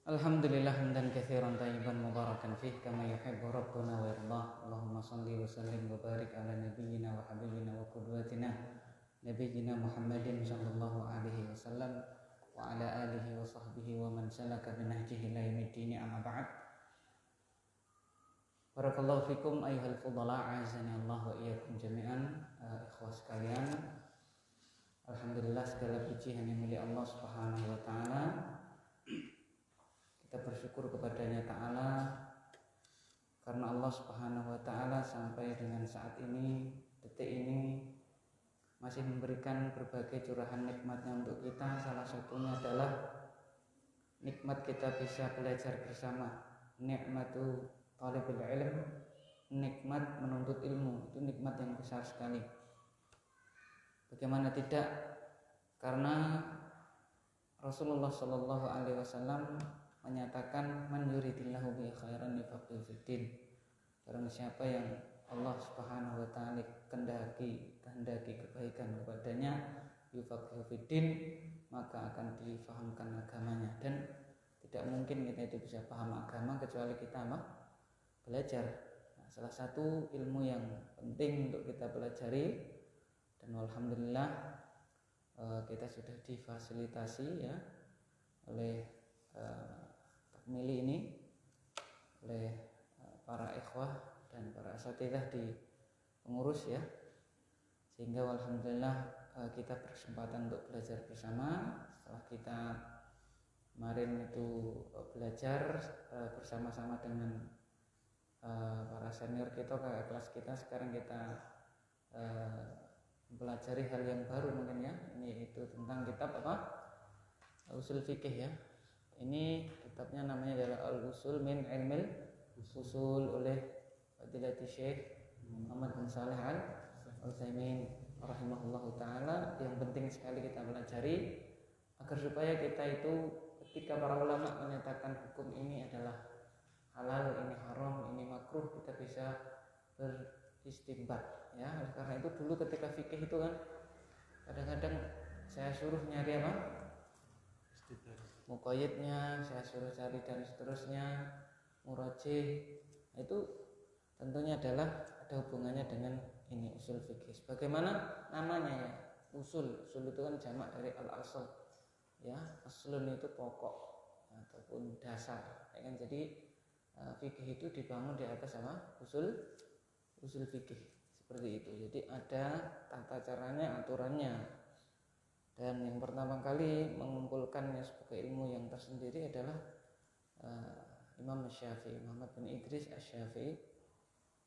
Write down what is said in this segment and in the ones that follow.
Alhamdulillah hamdan katsiran thayyiban mubarakan fih kama yuhibbu rabbuna wa yardah. Allahumma shalli wa sallim wa barik ala nabiyyina wa habibina wa qudwatina nabiyyina Muhammadin sallallahu alaihi wasallam wa ala alihi wa sahbihi wa man salaka bi nahjihi ila yaumiddin, amma ba'd. Barakallahu fikum ayyuhal fudala, azani Allah wa iyyakum jami'an. Ikhwah sekalian, alhamdulillah segala puji hanya milik Allah Subhanahu wa taala. Kita bersyukur kepadanya ta'ala karena Allah Subhanahu wa ta'ala sampai dengan saat ini, detik ini, masih memberikan berbagai curahan nikmatnya untuk kita. Salah satunya adalah nikmat kita bisa belajar bersama, nikmatu talibul ilm, nikmat menuntut ilmu. Itu nikmat yang besar sekali. Bagaimana tidak, karena Rasulullah Shallallahu Alaihi Wasallam menyatakan man yuridillahu bi khairan yufaqihu fiddin. Barang siapa yang Allah Subhanahu wa taala kehendaki kebaikan kepadanya, yufaqihu fiddin, maka akan difahamkan agamanya. Dan tidak mungkin kita itu bisa paham agama kecuali kita belajar. Nah, salah satu ilmu yang penting untuk kita pelajari, dan alhamdulillah kita sudah difasilitasi ya oleh takmili ini, oleh para ikhwah dan para asatidzah di pengurus ya, sehingga alhamdulillah kita berkesempatan untuk belajar bersama. Setelah kita kemarin itu belajar bersama-sama dengan para senior kita, kakak kelas kita, sekarang kita mempelajari hal yang baru mungkin ya. Ini itu tentang kitab apa? Usul fikih ya. Ini kitabnya namanya adalah Al-Usul min Ilmil Usul oleh Fadilati Syekh Muhammad bin Shalih Al-Utsaimin rahimahullahu taala. Yang penting sekali kita pelajari agar supaya kita itu ketika para ulama menyatakan hukum ini adalah halal, ini haram, ini makruh, kita bisa beristinbat ya. Oleh karena itu dulu ketika fikih itu kan kadang-kadang saya suruh nyari apa? Muqayyidnya, saya suruh cari dan seterusnya, murajih. Itu tentunya adalah ada hubungannya dengan ini usul fikih. Bagaimana namanya ya? Usul itu kan jamak dari al-asl ya. Aslun itu pokok ataupun dasar ya kan. Jadi fikih itu dibangun di atas apa? Usul fikih seperti itu. Jadi ada tata caranya, aturannya. Dan yang pertama kali mengumpulkannya sebagai ilmu yang tersendiri adalah Imam Syafi'i, Muhammad bin Idris Asy-Syafi'i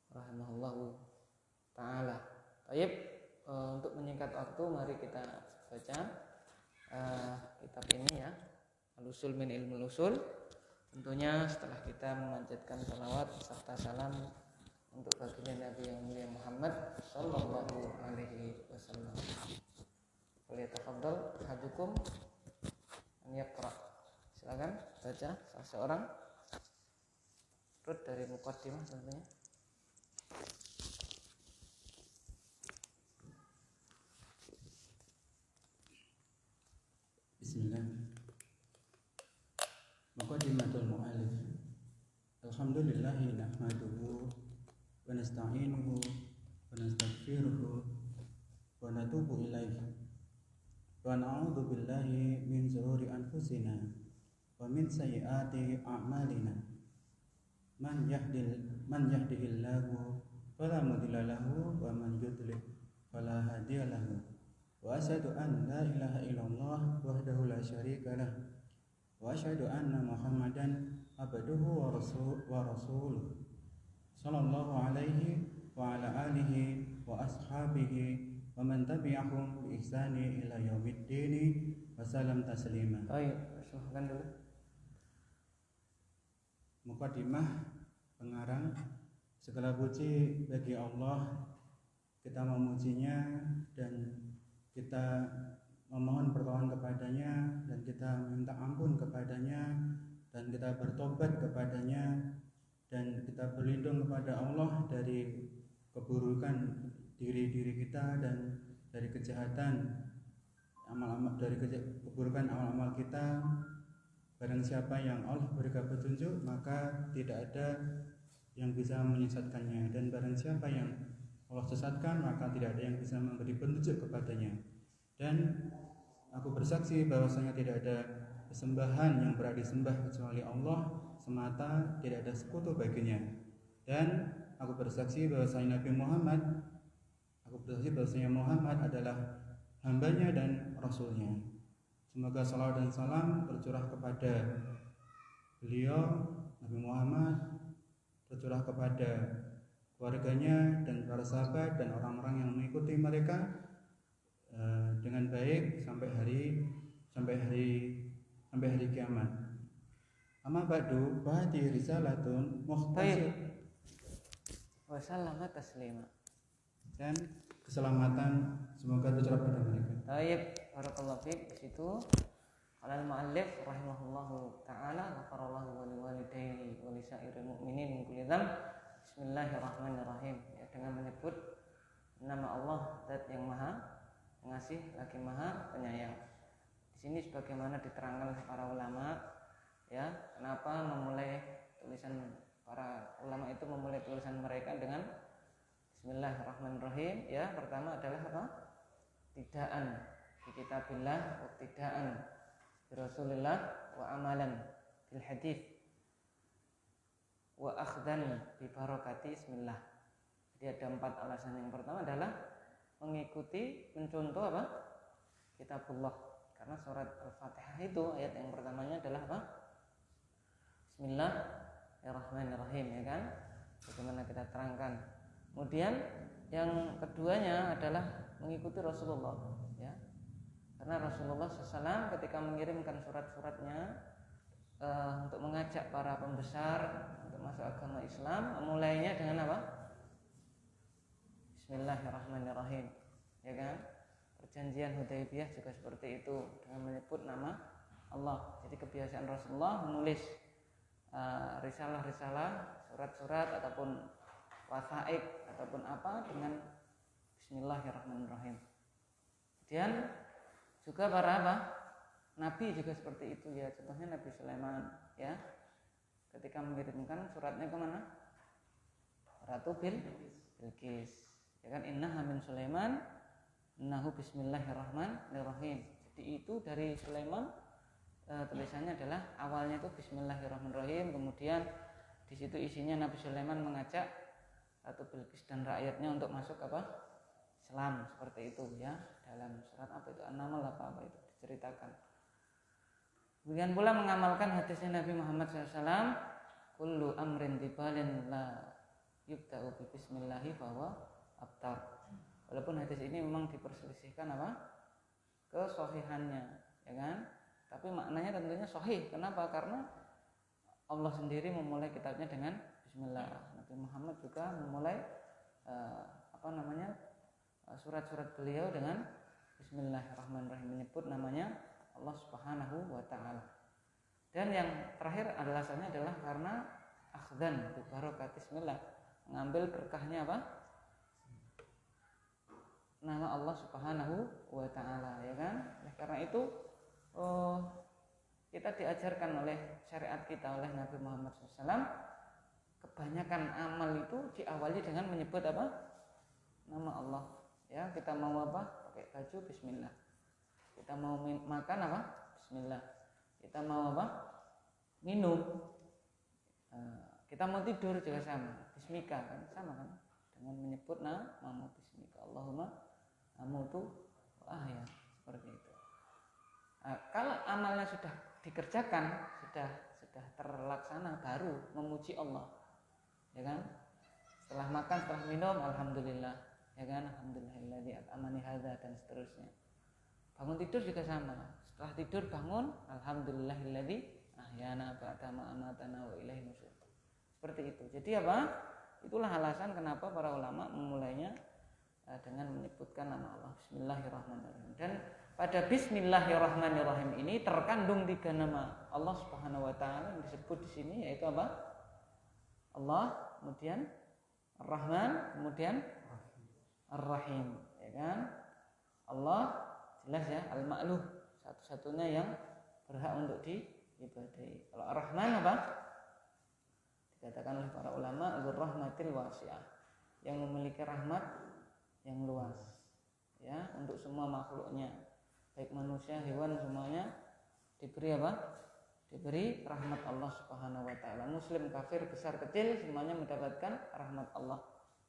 rahimahullahu ta'ala. Baik, untuk menyingkat waktu, mari kita baca kitab ini ya, Al-Usul min Ilmul Usul. Tentunya setelah kita memanjatkan salawat serta salam untuk baginda Nabi yang mulia Muhammad sallallahu alaihi wasallam. Falyatafaddal ahadukum an yaqra. Silakan baca salah seorang. Rut dari muqaddimah tentunya. Bismillah. Muqaddimatul mu'allif. Alhamdulillahi nahmaduhu wa nasta'inuhu wa nastaghfiruhu wa natubu ilaihi. Wa na'udzu billahi min shururi anfusina wa min sayyiati a'malina. Man yahdihillahu fala mudilla lahu wa man yudlil fala hadiya lahu. Wa asyhadu an la ilaha illallah wahdahu la syarika lah. Wa asyhadu anna Muhammadan abduhu wa rasuluh. Sallallahu alaihi wa ala alihi wa ashabihi wa man tabi'ahum bi ihsani ila yaumiddin wa salam taslima. Baik, silahkan dulu. Muqaddimah, pengarang. Segala puji bagi Allah, kita memujinya dan kita memohon pertolongan kepadanya, dan kita minta ampun kepadanya, dan kita bertobat kepadanya, dan kita berlindung kepada Allah dari keburukan diri kita dan dari kejahatan amal-amal, dari keburukan amal-amal kita. Barang siapa yang Allah berikan petunjuk, maka tidak ada yang bisa menyesatkannya, dan barang siapa yang Allah sesatkan, maka tidak ada yang bisa memberi petunjuk kepadanya. Dan aku bersaksi bahwasanya tidak ada sesembahan yang berhak disembah kecuali Allah semata, tidak ada sekutu baginya. Dan aku bersaksi bahwasanya Muhammad adalah hambanya dan rasulnya. Semoga salawat dan salam tercurah kepada beliau Nabi Muhammad, tercurah kepada keluarganya dan para sahabat dan orang-orang yang mengikuti mereka dengan baik sampai hari kiamat. Amma ba'du, bahati risalatun mukhtasir wa sallama taslima. Dan keselamatan semoga tercurah pada mereka. Baik, barakallahu fiik. Di situ qala al-muallif rahimahullahu taala, ghafarallahu wa liwalidayhi wa lisairil mu'minin min kulli dzamb. Bismillahirrahmanirrahim. Ya, dengan menyebut nama Allah, Zat yang Maha Pengasih lagi Maha Penyayang. Di sini sebagaimana diterangkan oleh para ulama, ya, kenapa para ulama itu memulai tulisan mereka dengan Bismillahirrahmanirrahim. Ya, pertama adalah apa? Tidaan bi kitabillah wa tidaan bi Rasulillah wa amalan bil hadits wa akhdan bi barakati bismillah. Jadi ada 4 alasan. Yang pertama adalah mengikuti, mencontoh apa? Kitabullah. Karena surat Al-Fatihah itu ayat yang pertamanya adalah apa? Bismillahirrahmanirrahim, ya kan? Bagaimana kita terangkan. Kemudian yang keduanya adalah mengikuti Rasulullah, ya. Karena Rasulullah SAW ketika mengirimkan surat-suratnya untuk mengajak para pembesar untuk masuk agama Islam, memulainya dengan apa? Bismillahirrahmanirrahim, ya kan? Perjanjian Hudaybiyah juga seperti itu, dengan menyebut nama Allah. Jadi kebiasaan Rasulullah menulis risalah-risalah, surat-surat ataupun wasaik ataupun apa dengan Bismillahirrahmanirrahim. Kemudian juga para apa? Nabi juga seperti itu, ya. Contohnya Nabi Sulaiman, ya. Ketika mengirimkan suratnya kemana? Ratu Bilqis. Ya kan, innaha min Sulaiman innahu bismillahirrahmanirrahim. Jadi itu dari Sulaiman, tulisannya adalah awalnya itu Bismillahirrahmanirrahim. Kemudian di situ isinya Nabi Sulaiman mengajak Ratu Bilqis dan rakyatnya untuk masuk apa? Islam, seperti itu, ya. Dalam surat apa itu? An-Naml apa itu diceritakan. Kemudian pula mengamalkan hadisnya Nabi Muhammad SAW, kullu amrin dibalin la yubda'u bi bismillahi bahwa abtar. Walaupun hadis ini memang diperselisihkan apa? Kesohihannya, ya kan? Tapi maknanya tentunya sahih. Kenapa? Karena Allah sendiri memulai kitabnya dengan Bismillah. Nabi Muhammad juga memulai surat-surat beliau dengan Bismillahirrahmanirrahim, menyebut namanya Allah Subhanahu wa taala. Dan yang terakhir alasannya adalah karena akhdan bi barakati bismillah, mengambil berkahnya apa? Nama Allah Subhanahu wa taala, ya kan? Karena itu kita diajarkan oleh syariat kita, oleh Nabi Muhammad SAW, kebanyakan amal itu diawali dengan menyebut apa? Nama Allah. Ya, kita mau apa? Pakai baju, bismillah. Kita mau makan apa? Bismillah. Kita mau apa? Minum. Kita mau tidur juga sama. Bismika, kan? Sama kan? Dengan menyebut nama bismika. Allahumma amutu wa ahya. Seperti itu. Kalau amalnya sudah dikerjakan, sudah terlaksana, baru memuji Allah, ya kan? Setelah makan, setelah minum, alhamdulillah, ya kan? Alhamdulillahilladzi at'amani hadza, dan seterusnya. Bangun tidur juga sama. Setelah tidur bangun, alhamdulillahilladzi ahyana ba'da ma amatana wa ilaihi nusyur. Seperti itu. Jadi apa? Itulah alasan kenapa para ulama memulainya dengan menyebutkan nama Allah, Bismillahirrahmanirrahim. Dan pada Bismillahirrahmanirrahim ini terkandung 3 nama Allah Subhanahu wa taala yang disebut di sini, yaitu apa? Allah, kemudian Ar-Rahman, kemudian Ar-Rahim, ya kan? Allah jelas, ya, Al-Ma'luh, satu-satunya yang berhak untuk ibadihi. Kalau Ar-Rahman apa? Dikatakan oleh para ulama dzur rahmatil wasi'ah, yang memiliki rahmat yang luas ya untuk semua makhluknya, baik manusia, hewan, semuanya diberi apa? Diberi rahmat Allah Subhanahu wa taala. Muslim, kafir, besar, kecil semuanya mendapatkan rahmat Allah.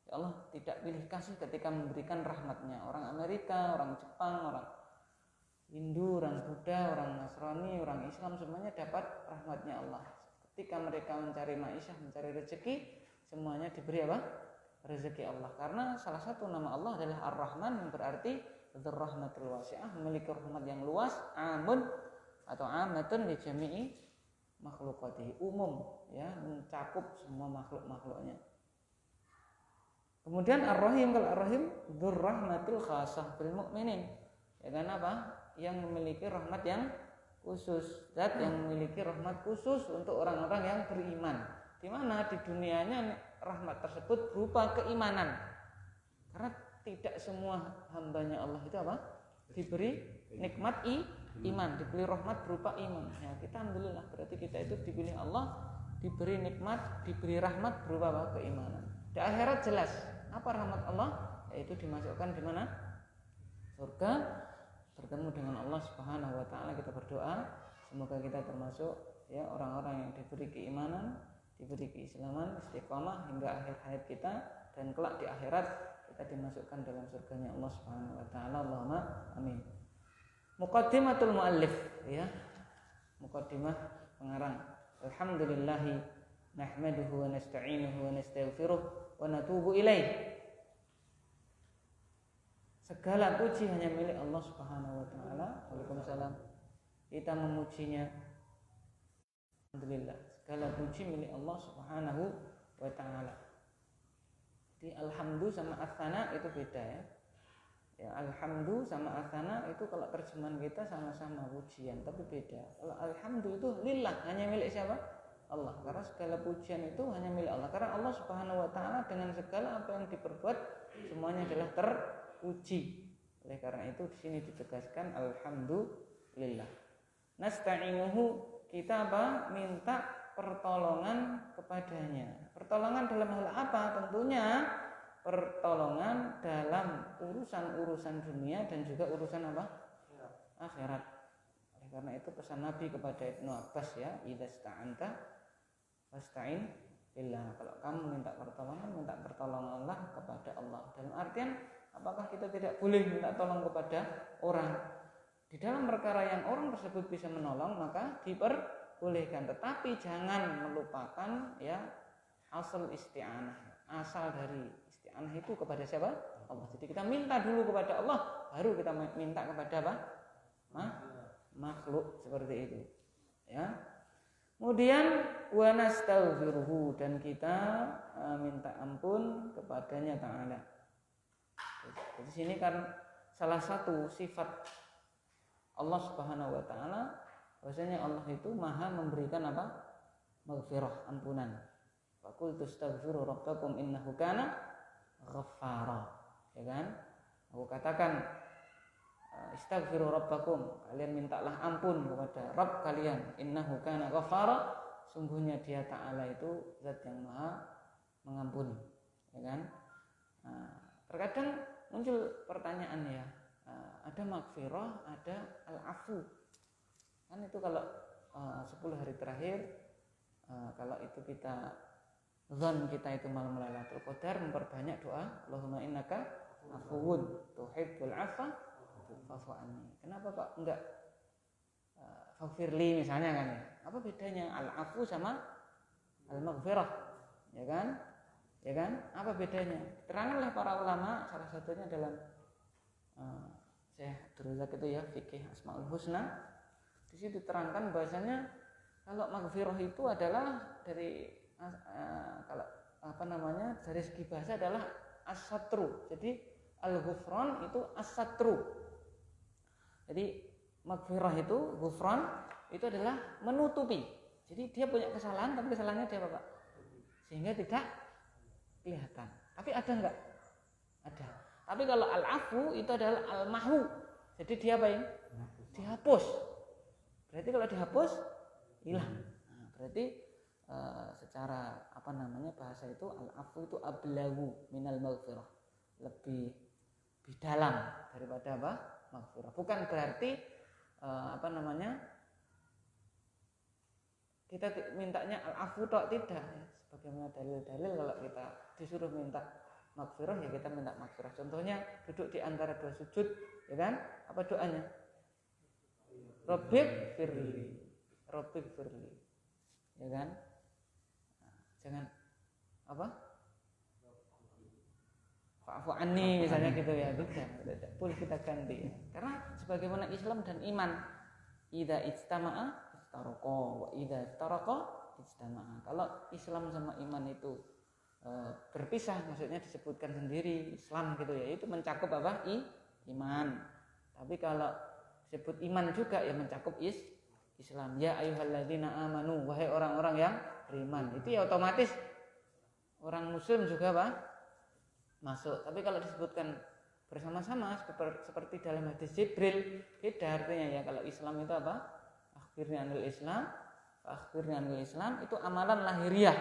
Ya Allah tidak pilih kasih ketika memberikan rahmatnya. Orang Amerika, orang Jepang, orang Hindu, orang Buddha, orang Nasrani, orang Islam semuanya dapat rahmatnya Allah. Ketika mereka mencari ma'isyah, mencari rezeki, semuanya diberi apa? Rezeki Allah. Karena salah satu nama Allah adalah Ar-Rahman, yang berarti dzur rahmatil wasi'ah, memiliki rahmat yang luas, amun atau amatun li jami'i makhluqatihi, umum ya, mencakup semua makhluk-makhluknya. Kemudian Ar-Rahim, kalau Ar-Rahim dzur rahmatil khasah bil mu'minin. Ya kan apa? Yang memiliki rahmat yang khusus, zat yang memiliki rahmat khusus untuk orang-orang yang beriman. Di mana di dunianya rahmat tersebut berupa keimanan. Karena tidak semua hambanya Allah itu apa? Diberi nikmat iman, diberi rahmat berupa iman. Ya, kita alhamdulillah, berarti kita itu dipilih Allah, diberi nikmat, diberi rahmat berupa apa? Keimanan. Di akhirat jelas apa rahmat Allah? Yaitu dimasukkan di mana? Surga, bertemu dengan Allah Subhanahu wa taala. Kita berdoa semoga kita termasuk ya orang-orang yang diberi keimanan, diberi keislaman, istiqamah hingga akhir hayat kita, dan kelak di akhirat kita dimasukkan dalam surganya Allah Subhanahu wa taala. Allahumma amin. Muqaddimatul muallif ya. Muqaddimah pengarang. Alhamdulillahi nahmaduhu wa nasta'inuhu wa nastaghfiruh wa natubu ilaih. Segala puji hanya milik Allah Subhanahu wa taala. Waalaikumsalam. Kita memujinya. Alhamdulillah. Segala puji milik Allah Subhanahu wa taala. Jadi alhamdu sama as-sana itu beda ya. Ya, alhamdu sama as-sana itu kalau terjemahan kita sama-sama pujian, tapi beda. Kalau alhamdu itu lillah, hanya milik siapa? Allah. Karena segala pujian itu hanya milik Allah. Karena Allah Subhanahu wa taala dengan segala apa yang diperbuat semuanya adalah terpuji. Oleh karena itu di sini ditegaskan alhamdulillah. Nasta'inuhu, kita apa? Minta pertolongan kepadanya. Pertolongan dalam hal apa? Tentunya pertolongan dalam urusan-urusan dunia dan juga urusan apa? Akhirat. Oleh karena itu pesan Nabi kepada Ibnu Abbas ya, idza sta'anta fasta'in billah. Kalau kamu minta pertolonganlah kepada Allah. Dalam artian apakah kita tidak boleh minta tolong kepada orang? Di dalam perkara yang orang tersebut bisa menolong maka diperbolehkan, tetapi jangan melupakan ya asal isti'anah. Asal dari isti'anah itu kepada siapa? Allah. Jadi kita minta dulu kepada Allah, baru kita minta kepada apa? Makhluk, seperti itu. Ya. Kemudian wa nastaghfiruhu, dan kita minta ampun kepadanya Ta'ala. Di sini kan salah satu sifat Allah Subhanahu wa taala, bahwasanya Allah itu Maha memberikan apa? Maghfirah, ampunan. Faqul tastaghfiru rabbakum innahu kana ghaffara. Ya kan? Aku katakan istaghfiru rabbakum, kalian mintalah ampun kepada Rabb kalian, innahu kana ghaffara, sungguhnya Dia Ta'ala itu zat yang Maha mengampuni. Ya kan? Nah, terkadang muncul pertanyaan ya, ada maghfirah, ada al-afu. Kan itu kalau 10 hari terakhir, kalau itu kita zon kita itu malam Lailatul Qadar, memperbanyak doa Allahumma innaka afuwun tuhibbul afwa fa'fu anni. Kenapa kok enggak faghfirli misalnya kan ya? Apa bedanya al-afu sama al-maghfirah? Ya kan? Ya kan? Apa bedanya? Terangkanlah para ulama, salah satunya dalam Syekh Abdul Razak itu ya, fikih Asmaul Husna. Di situ diterangkan bahasanya kalau maghfirah itu adalah dari kalau apa namanya, dari segi bahasa adalah as-satru. Jadi al-ghufran itu as-satru. Jadi maghfirah itu, ghufran itu adalah menutupi. Jadi dia punya kesalahan, tapi kesalahannya dia apa, Pak? Sehingga tidak kelihatan. Tapi ada enggak? Ada. Tapi kalau al-afu itu adalah al-mahwu. Jadi dia apa ya? Dihapus. Berarti kalau dihapus hilang. Nah, berarti secara bahasa itu al-afu itu ablagu minal maghfirah, lebih dalam daripada maghfirah. Bukan berarti kita mintanya al-afu tok, tidak ya. Sebagaimana dalil-dalil kalau kita disuruh minta maghfirah ya kita minta maghfirah. Contohnya duduk di antara dua sujud, ya kan? Apa doanya? Rabbik firli, ya kan? Nah, jangan fa'fu anni misalnya gitu ya, tidak boleh kita ganti. Karena sebagaimana Islam dan iman, idza ijtama'a istaraqa wa idza istaraqa ijtama'a. Kalau Islam sama iman itu berpisah, maksudnya disebutkan sendiri Islam gitu ya, itu mencakup iman. Tapi kalau disebut iman juga ya mencakup Islam. Ya ayyuhalladzina amanu, wahai orang-orang yang beriman. Itu ya otomatis orang muslim juga masuk. Tapi kalau disebutkan bersama-sama seperti dalam hadis Jibril, beda artinya ya. Kalau Islam itu akhirnya anil Islam, akhirnya anil Islam itu amalan lahiriah.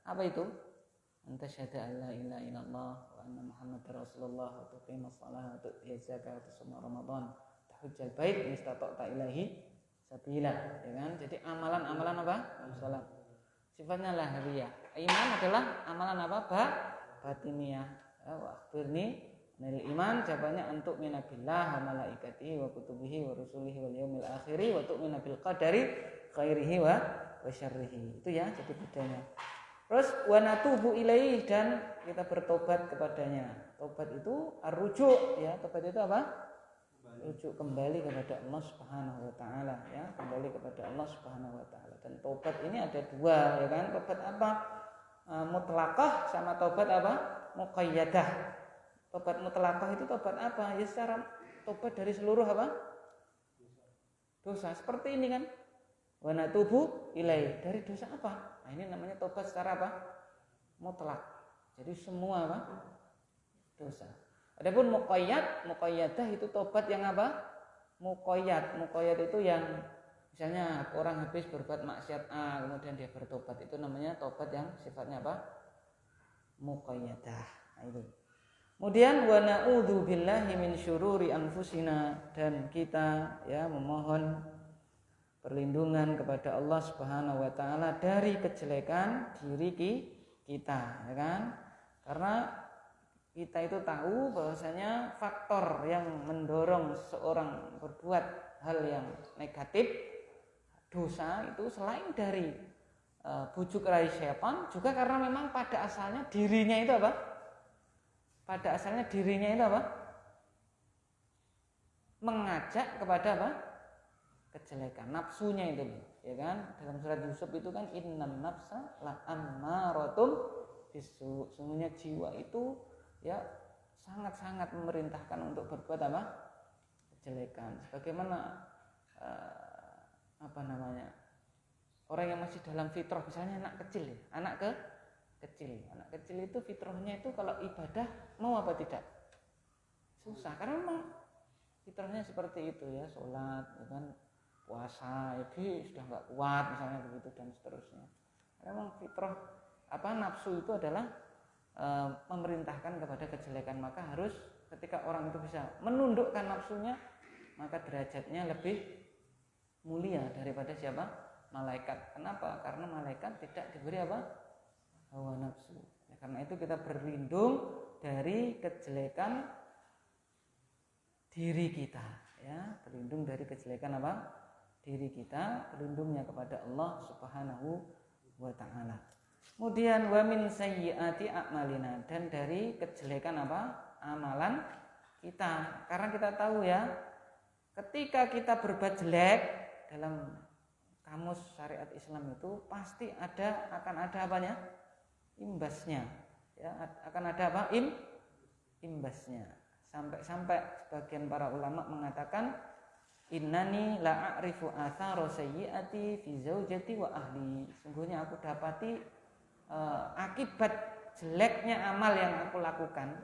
Apa itu? Anta syahada alla ilaha illallah wa anna muhammadar rasulullah wa tuqimus shalah wa tu'tiyaz zakata wa tusuma ramadan tahujjal bait in istata'ta ilahi sabila, ya kan? Jadi amalan-amalan salat sifatnya lahiriah. Iman adalah amalan batiniyah. Wa akhirni nil iman jawabannya untuk minabillah wa malaikatihi wa kutubihi wa rusulihi wal yaumil akhiri wa tu'mina bil qadari khairihi wa syarrihi. Itu ya jadi bedanya. Terus wa natubu ilaih, dan kita bertobat kepadanya. Tobat itu ar-rujuk ya. Tobat itu apa? Rujuk kembali kepada Allah Subhanahu wa taala ya, kembali kepada Allah Subhanahu wa taala. Dan tobat ini ada dua ya kan? Tobat apa? Mutlaqah sama tobat muqayyadah. Tobat mutlaqah itu tobat apa? Ya secara tobat dari seluruh dosa. Seperti ini kan. Wa natubu ilai, dari dosa apa? Nah, ini namanya tobat secara mutlak. Jadi semua dosa. Adapun muqayyadah itu tobat yang muqayyad. Muqayyad itu yang misalnya orang habis berbuat maksiat A kemudian dia bertobat, itu namanya tobat yang sifatnya muqayyadah. Nah, itu. Kemudian wa na'udzu billahi min syururi anfusina, dan kita ya memohon perlindungan kepada Allah Subhanahu wa taala dari kejelekan diri kita, ya kan? Karena kita itu tahu bahwasanya faktor yang mendorong seorang berbuat hal yang negatif, dosa itu selain dari bujuk rayu syaitan, juga karena memang pada asalnya dirinya itu mengajak kepada kejelekan, nafsunya itu, ya kan? Dalam surat Yusuf itu kan innan nafsa la ammaratum bisu. Sungguhnya jiwa itu ya sangat-sangat memerintahkan untuk berbuat kejelekan. Sebagaimana orang yang masih dalam fitrah, misalnya anak kecil itu fitrahnya itu kalau ibadah mau apa tidak? Susah, karena memang fitrahnya seperti itu ya, sholat, ya kan, puasa, sudah nggak kuat misalnya begitu dan seterusnya. Memang fitrah nafsu itu adalah memerintahkan kepada kejelekan, maka harus ketika orang itu bisa menundukkan nafsunya, maka derajatnya lebih mulia daripada siapa? Malaikat. Kenapa? Karena malaikat tidak diberi hawa nafsu. Ya, karena itu kita berlindung dari kejelekan diri kita, ya, berlindung dari kejelekan diri kita, berlindungnya kepada Allah Subhanahu wa taala. Kemudian wa min sayyiati a'malina, dan dari kejelekan amalan kita. Karena kita tahu ya, ketika kita berbuat jelek, dalam kamus syariat Islam itu pasti akan ada imbasnya. Ya, akan ada imbasnya. Sampai sebagian para ulama mengatakan innani la a'rifu athara sayyiati fi zaujati wa ahli. Sungguhnya aku dapati akibat jeleknya amal yang aku lakukan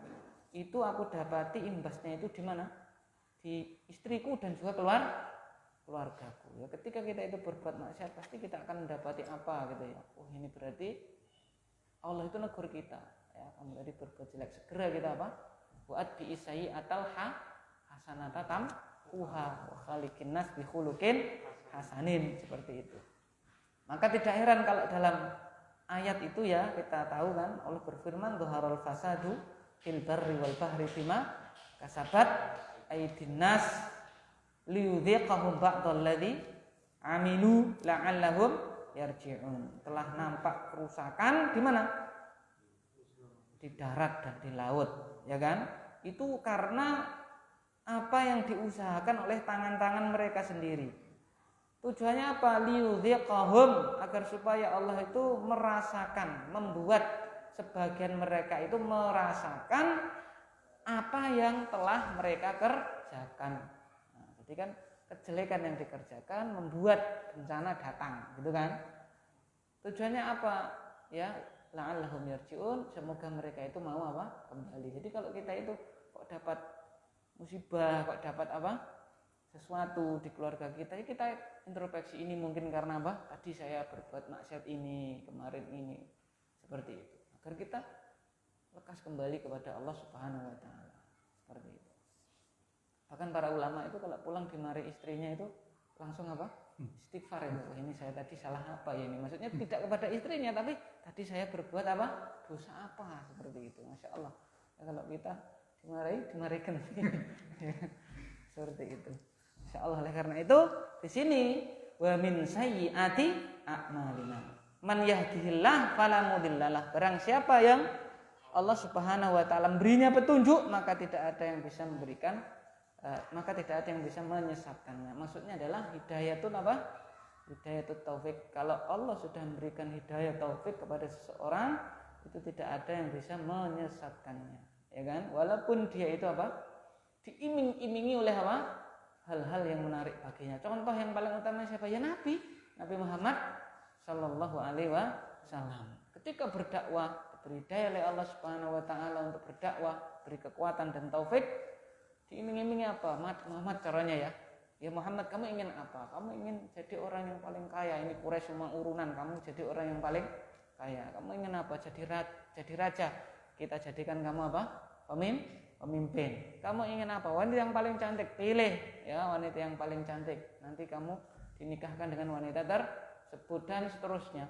itu aku dapati imbasnya itu di mana? Di istriku dan juga keluargaku. Ya ketika kita itu berbuat maksiat pasti kita akan mendapati apa gitu ya. Oh ini berarti Allah itu negur kita. Ya kamu tadi berbuat jelek, segera kita apa? Buat biisai atal hasanata tamhuha wa khaliqin nas bi khuluqin hasanin, seperti itu. Maka tidak heran kalau dalam ayat itu ya kita tahu kan Allah berfirman dhaharal fasadu fil barri wal bahri bima kasabat aydin nas liyudhiqahum ba'dalladzi amilu la'allahum yarji'un. Telah nampak kerusakan di mana? Di darat dan di laut, ya kan? Itu karena apa yang diusahakan oleh tangan-tangan mereka sendiri. Tujuannya apa? Liyudhiqahum, agar supaya Allah itu merasakan, membuat sebagian mereka itu merasakan apa yang telah mereka kerjakan. Nah, jadi kan kejelekan yang dikerjakan membuat bencana datang, gitu kan? Tujuannya apa? Ya, la'allahum yarji'un, semoga mereka itu mau apa? Kembali. Jadi kalau kita itu kok dapat musibah, kok dapat apa? Sesuatu di keluarga kita, ya kita introspeksi, ini mungkin karena apa? Tadi saya berbuat maksiat ini, kemarin ini, seperti itu. Agar kita lekas kembali kepada Allah Subhanahu wa taala. Seperti itu. Bahkan para ulama itu kalau pulang dimarahi istrinya itu langsung apa? Istighfar itu. Ini saya tadi salah apa ya ini? Maksudnya tidak kepada istrinya, tapi tadi saya berbuat apa? Dosa apa? Seperti itu. Masya Allah. Ya, kalau kita dimarahikan. Seperti itu. Masya Allah. Oleh karena itu di sini wa min sayyiati a'malina. Man yahdihillah fala mudhillalah. Barang siapa yang Allah Subhanahu wa taala berinya petunjuk, maka tidak ada yang bisa memberikan maka tidak ada yang bisa menyesatkannya. Maksudnya adalah hidayatun apa? Hidayatut taufik. Kalau Allah sudah memberikan hidayah taufik kepada seseorang, itu tidak ada yang bisa menyesatkannya, ya kan? Walaupun dia itu apa? Diiming-imingi oleh apa? Hal-hal yang menarik baginya. Contoh yang paling utama siapa? Ya Nabi Muhammad sallallahu alaihi wasallam. Ketika berdakwah, diberi hidayah oleh Allah Subhanahu wa taala untuk berdakwah, beri kekuatan dan taufik. Diiming-imingi apa? Muhammad caranya ya. Ya Muhammad, kamu ingin apa? Kamu ingin jadi orang yang paling kaya. Ini Quraisy cuma urunan, kamu jadi orang yang paling kaya. Kamu ingin apa? Jadi raja. Kita jadikan kamu apa? Pemimpin. Kamu ingin apa? Wanita yang paling cantik. Pilih ya wanita yang paling cantik. Nanti kamu dinikahkan dengan wanita tersebut dan seterusnya.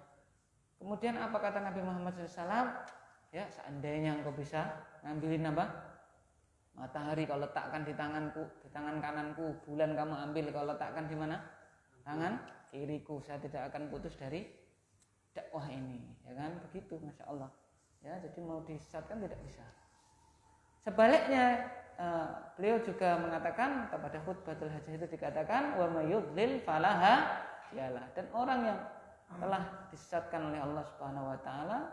Kemudian apa kata Nabi Muhammad SAW? Ya seandainya engkau bisa ngambilin apa? Matahari kau letakkan di tanganku, di tangan kananku, bulan kamu ambil kau letakkan di mana? Tangan kiriku. Saya tidak akan putus dari dakwah ini, ya kan? Begitu, masya Allah. Ya, jadi mau disesatkan tidak bisa. Sebaliknya, beliau juga mengatakan kepada khutbatul hajah itu dikatakan wa may yudlil falaha dialah. Dan orang yang telah disesatkan oleh Allah Subhanahu wa taala,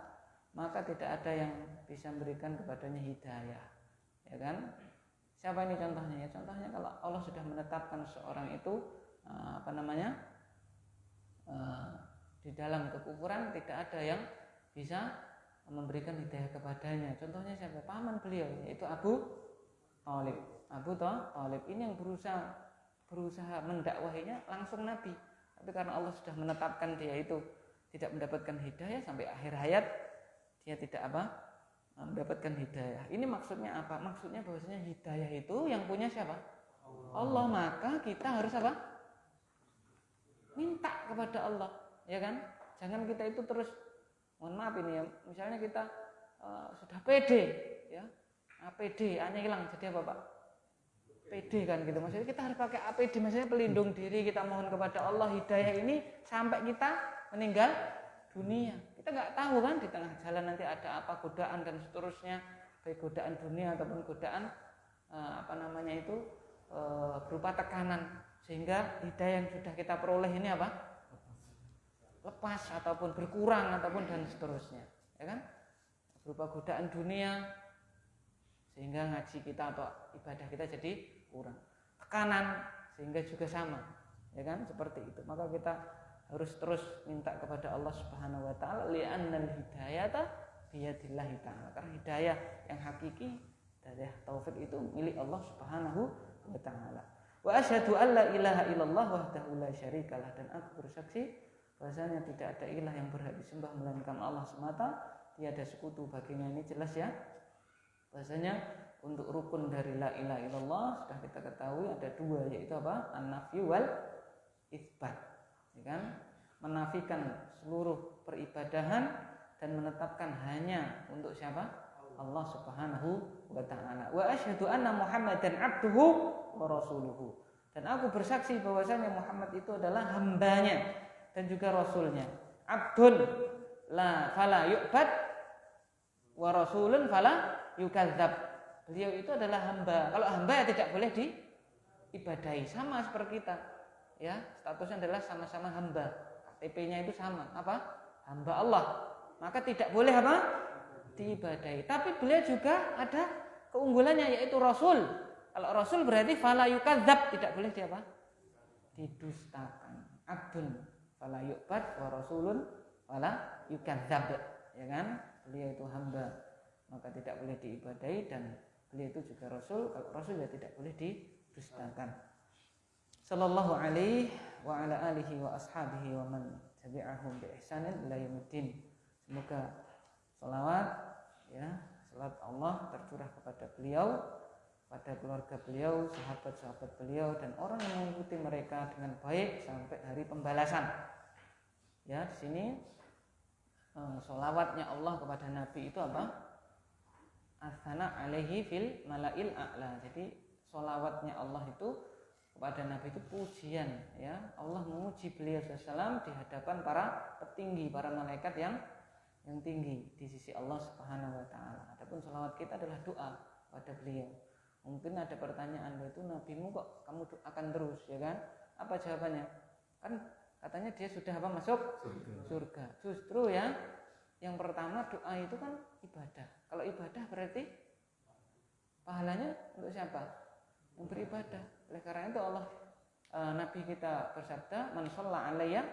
maka tidak ada yang bisa memberikan kepadanya hidayah. Ya kan? Siapa ini contohnya? Ya contohnya kalau Allah sudah menetapkan seorang itu di dalam kekufuran, tidak ada yang bisa memberikan hidayah kepadanya. Contohnya siapa? Paman beliau, yaitu Abu Thalib. Abu Thalib ini yang berusaha mendakwahinya langsung Nabi. Tapi karena Allah sudah menetapkan dia itu tidak mendapatkan hidayah sampai akhir hayat, dia tidak mendapatkan hidayah. Ini maksudnya apa? Maksudnya bahwasanya hidayah itu yang punya siapa? Allah. Maka kita harus apa? Minta kepada Allah, ya kan? Jangan kita itu terus, mohon maaf ini ya, misalnya kita sudah pede, ya, APD, hanya hilang jadi apa Pak? PD kan gitu. Maksudnya kita harus pakai APD, maksudnya pelindung diri, kita mohon kepada Allah hidayah ini sampai kita meninggal dunia. Kita nggak tahu kan di tengah jalan nanti ada apa, godaan dan seterusnya, baik godaan dunia ataupun godaan berupa tekanan, sehingga hidayah yang sudah kita peroleh ini apa? Lepas ataupun berkurang ataupun dan seterusnya, ya kan? Berupa godaan dunia sehingga ngaji kita atau ibadah kita jadi kurang. Tekanan sehingga juga sama, ya kan? Seperti itu. Maka kita harus terus minta kepada Allah Subhanahu wa taala li'annal hidayata biyadillahi ta'ala. Karena hidayah yang hakiki, hidayah taufik itu milik Allah Subhanahu wa taala. Wa asyhadu alla ilaha illallah wahdahu la syarikalah, dan aku bersaksi bahwasanya tidak ada ilah yang berhak disembah melainkan Allah semata, tiada sekutu baginya. Ini jelas ya. Bahwasanya untuk rukun dari la ilaha illallah sudah kita ketahui ada dua, yaitu apa? An-nafyu wal itsbat. Ya kan? Menafikan seluruh peribadahan dan menetapkan hanya untuk siapa? Allah Subhanahu wa taala. Wa asyhadu anna Muhammadan abduhu wa rasuluhu. Dan aku bersaksi bahwasanya Muhammad itu adalah hambanya dan juga rasulnya. Abdun la fala yu'bad wa rasulun fala yukadzab. Beliau itu adalah hamba. Kalau hamba ya tidak boleh diibadahi, sama seperti kita. Ya, statusnya adalah sama-sama hamba. KTP-nya itu sama, apa? Hamba Allah. Maka tidak boleh apa? Diibadahi. Tapi beliau juga ada keunggulannya, yaitu rasul. Kalau rasul berarti fala yukadzab, tidak boleh apa? Didustakan. Abdun fala yu'bad wa rasulun fala yukadzab. Ya kan? Beliau itu hamba, maka tidak boleh diibadahi, dan beliau itu juga rasul. Kalau rasul ya tidak boleh didustakan. Sallallahu alaihi wa ala alihi wa ashabihi wa man tabi'ahum bi ihsanin ila yaumiddin. Semoga salawat, ya, salat Allah tercurah kepada beliau, pada keluarga beliau, sahabat-sahabat beliau, dan orang yang mengikuti mereka dengan baik sampai hari pembalasan. Ya, di sini sholawatnya Allah kepada Nabi itu apa? As-sana alaihi fil malail a'la. Jadi sholawatnya Allah itu kepada Nabi itu pujian, ya. Allah memuji beliau SAW di hadapan para petinggi, para malaikat yang tinggi di sisi Allah Subhanahu wa taala. Adapun sholawat kita adalah doa pada beliau. Mungkin ada pertanyaan, itu nabimu kok kamu doakan terus, ya kan? Apa jawabannya? Kan katanya dia sudah apa, masuk surga. Justru ya, yang pertama doa itu kan ibadah. Kalau ibadah berarti pahalanya untuk siapa? Yang beribadah. Oleh karena itu Allah, Nabi kita bersabda, man shalla alayya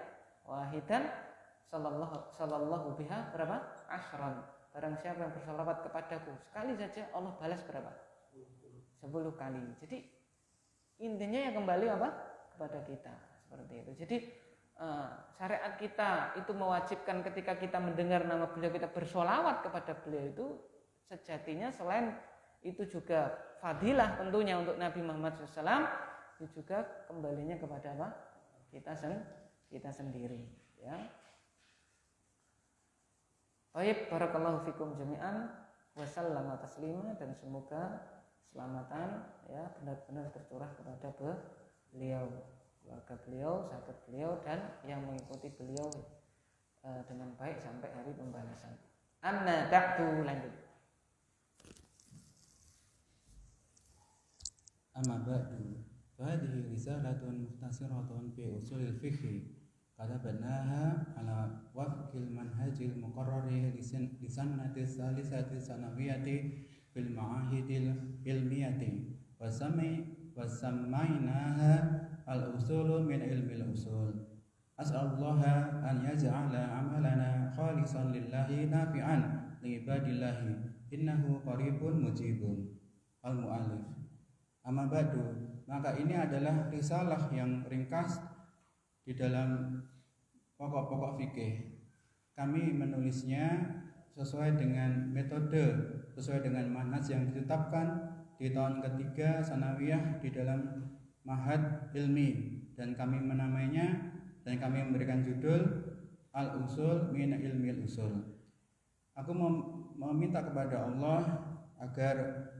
wahidan sallallahu biha berapa? Asyran. Barang siapa yang bersalawat kepadaku sekali saja, Allah balas berapa? 10 kali. Jadi intinya ya kembali apa? Kepada kita, seperti itu. Jadi syariat kita itu mewajibkan ketika kita mendengar nama beliau kita bersolawat kepada beliau. Itu sejatinya selain itu juga fadilah tentunya untuk Nabi Muhammad SAW, itu juga kembalinya kepada apa? Kita sendiri, ya. Baik, barakallahu fikum jami'an wa sallama taslima, dan semoga keselamatan ya benar-benar tercurah kepada beliau, keluarga beliau, sahabat beliau, dan yang mengikuti beliau dengan baik sampai hari pembalasan. Amma ba'du, lanjut. Amma ba'du, fahadihi risalatun muhtasiratun fi usulil fiqh, katabannaha ala wafqil manhajil muqarrari lisannati salisati sanawiyati fil ma'ahidil ilmiyati wasammainaha al-usulu min ilmil usul. As'alullaha an yaj'ala amalana khalisan lillahi nafi'an li ibadillahi innahu qaribun mujibun. Al-mu'allif. Amma ba'du, maka ini adalah risalah yang ringkas di dalam pokok-pokok fikih. Kami menulisnya sesuai dengan metode, sesuai dengan manhaj yang ditetapkan di tahun ketiga sanawiyah di dalam mahad ilmi, dan kami menamainya, dan kami memberikan judul Al-Usul min Ilmil Usul. Aku meminta kepada Allah agar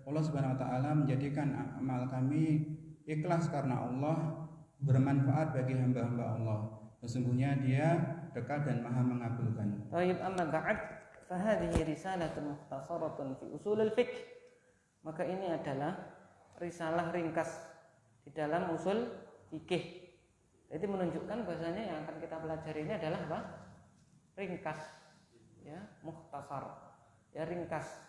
Allah Subhanahu wa taala menjadikan amal kami ikhlas karena Allah, bermanfaat bagi hamba-hamba Allah. Sesungguhnya Dia dekat dan Maha mengabulkan. Baik, amma ba'd, fa hadhihi risalatun mukhtasaratun fi usulil fiqh. Maka ini adalah risalah ringkas di dalam usul fikih. Jadi menunjukkan bahasanya yang akan kita pelajari ini adalah apa? Ringkas, ya, mukhtasar, ya, ringkas.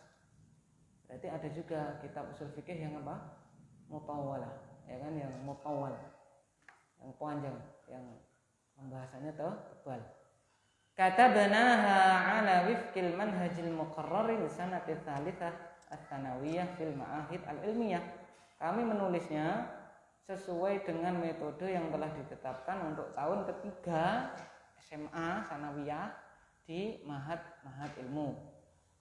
Berarti ada juga kitab usul fikih yang apa? Mutawwalah, ya kan, yang mutawwal, yang panjang, yang pembahasannya tebal. Katabnaha ala wifqil manhajil muqarrari li sanati tsalitsah ats-tsanawiyah fil ma'ahid al-ilmiyah. Kami menulisnya sesuai dengan metode yang telah ditetapkan untuk tahun ketiga SMA Sanawiyah di Ma'had ilmu.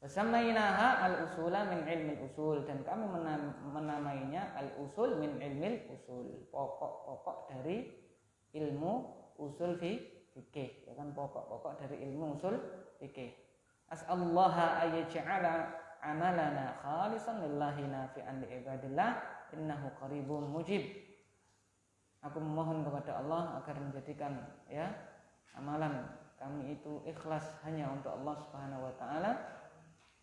Wasamainaha al-usula min ilmi usul, dan kami menamainya al-usul min ilmi usul, pokok-pokok dari ilmu usul fikih, ya kan, pokok-pokok dari ilmu usul fikih. As'allaha ayyaj'ala amalana khalisan lillahi nafi'an li ibadillah innahu qaribun mujib. Aku memohon kepada Allah agar menjadikan ya amalan kami itu ikhlas hanya untuk Allah Subhanahu wa taala,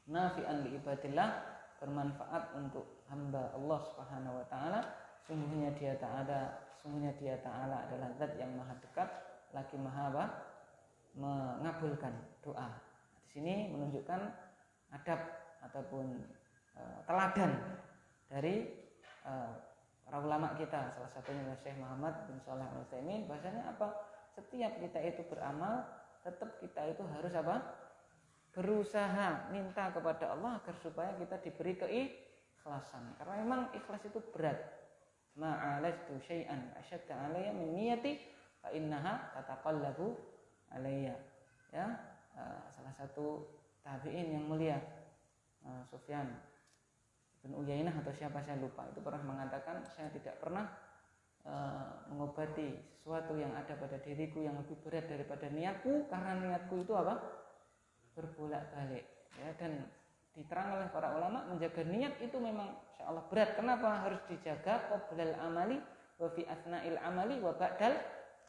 nafi'an li ibadillah, bermanfaat untuk hamba Allah Subhanahu wa taala. Sungguhnya dia Ta'ala adalah zat yang maha dekat lagi maha mengabulkan doa. Di sini menunjukkan adab ataupun teladan dari para ulama kita, salah satunya adalah Syekh Muhammad bin Shalih Al-Utsaimin. Bahasanya apa? Setiap kita itu beramal, tetap kita itu harus apa? Berusaha minta kepada Allah agar supaya kita diberi keikhlasan. Karena memang ikhlas itu berat. Ma'alajtu syai'an asyadda alayya min niyati fa innaha tataqallabu alayya. Ya, salah satu tabi'in yang mulia, Sufyan bin Uyainah atau siapa saya lupa, itu pernah mengatakan, saya tidak pernah mengobati sesuatu yang ada pada diriku yang lebih berat daripada niatku, karena niatku itu apa? Berbolak-balik, ya. Dan diterang oleh para ulama, menjaga niat itu memang insyaallah berat. Kenapa harus dijaga? Qoblal amali wa fi asna'il amali wa ba'dal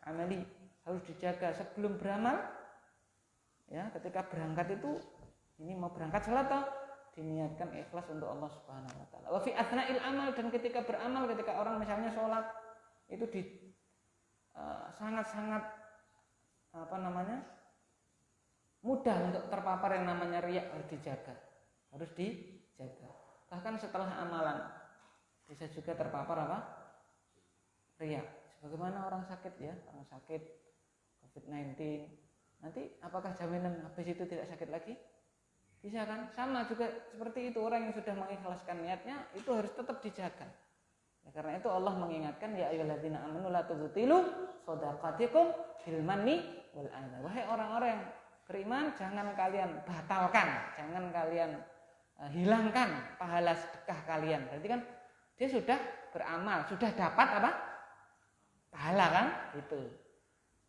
amali. Harus dijaga sebelum beramal, ya, ketika berangkat itu, ini mau berangkat salat toh, diniatkan ikhlas untuk Allah Subhanahu wa taala. Wa fi asna'il amal, dan ketika beramal, ketika orang misalnya sholat itu sangat-sangat mudah untuk terpapar yang namanya riya, harus dijaga. Bahkan setelah amalan bisa juga terpapar apa? Riya. Sebagaimana orang sakit, ya, orang sakit COVID-19, nanti apakah jaminan habis itu tidak sakit lagi? Bisa kan? Sama juga seperti itu, orang yang sudah mengikhlaskan niatnya itu harus tetap dijaga. Ya, karena itu Allah mengingatkan, ya ayyuhalladzina amanu la tubtilu shadaqatikum bil manni wal adza. Wahai orang-orang yang beriman, jangan kalian batalkan, jangan kalian hilangkan pahala sedekah kalian. Berarti kan dia sudah beramal, sudah dapat apa? Pahala kan? Itu.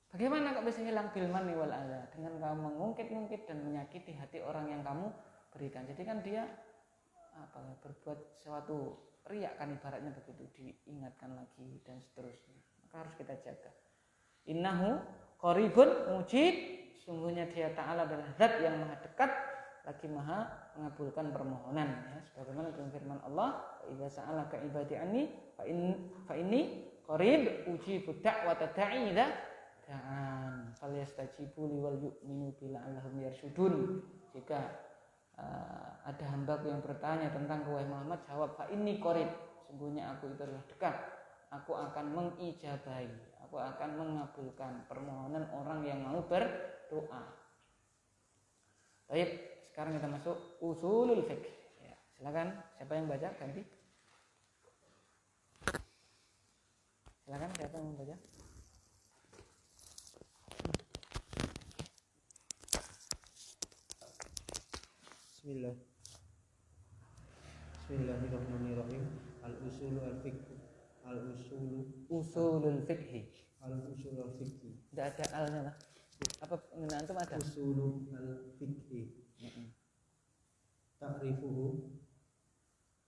Bagaimana kok bisa hilang bil manni wal adza? Dengan kamu mengungkit-ungkit dan menyakiti hati orang yang kamu berikan. Jadi kan dia berbuat sesuatu riya kan, ibaratnya begitu, diingatkan lagi dan seterusnya. Maka harus kita jaga. Innahu qaribun mujib, sungguhnya dia Ta'ala adalah zat yang maha dekat lagi maha mengabulkan permohonan, ya. Sebagaimana dalam firman Allah, idza sa'alaka ibadi anni fa inni qarib ujibu da'wata da'i idza da'an falyastajibu li wal yu'minu bi la'allahum yarshudun. Jika ada hambaku yang bertanya tentang wahai Muhammad, jawab fa inni qarib, sungguhnya aku itu adalah dekat, aku akan mengijabahi, aku akan mengabulkan permohonan orang yang mau berdoa. Baik, sekarang kita masuk usulul fiqh. Ya, silakan, siapa yang baca? Ganti. Silakan, siapa yang membaca? Bismillahirrahmanirrahim. Usulul fiqh. Tidak ada alnya lah. Apa antum ada? Usulul fiqh. Ta'rifuhu.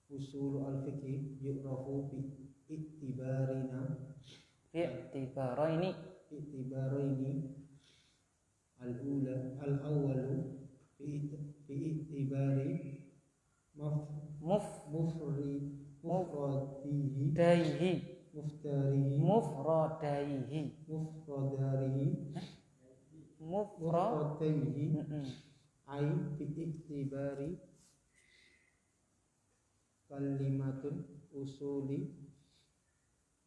Usulul fiqh yu'rafu bi i'tibaraini al-awwalu bi i'tibari mufradaihi ay bi i'tibari kalimatun usuli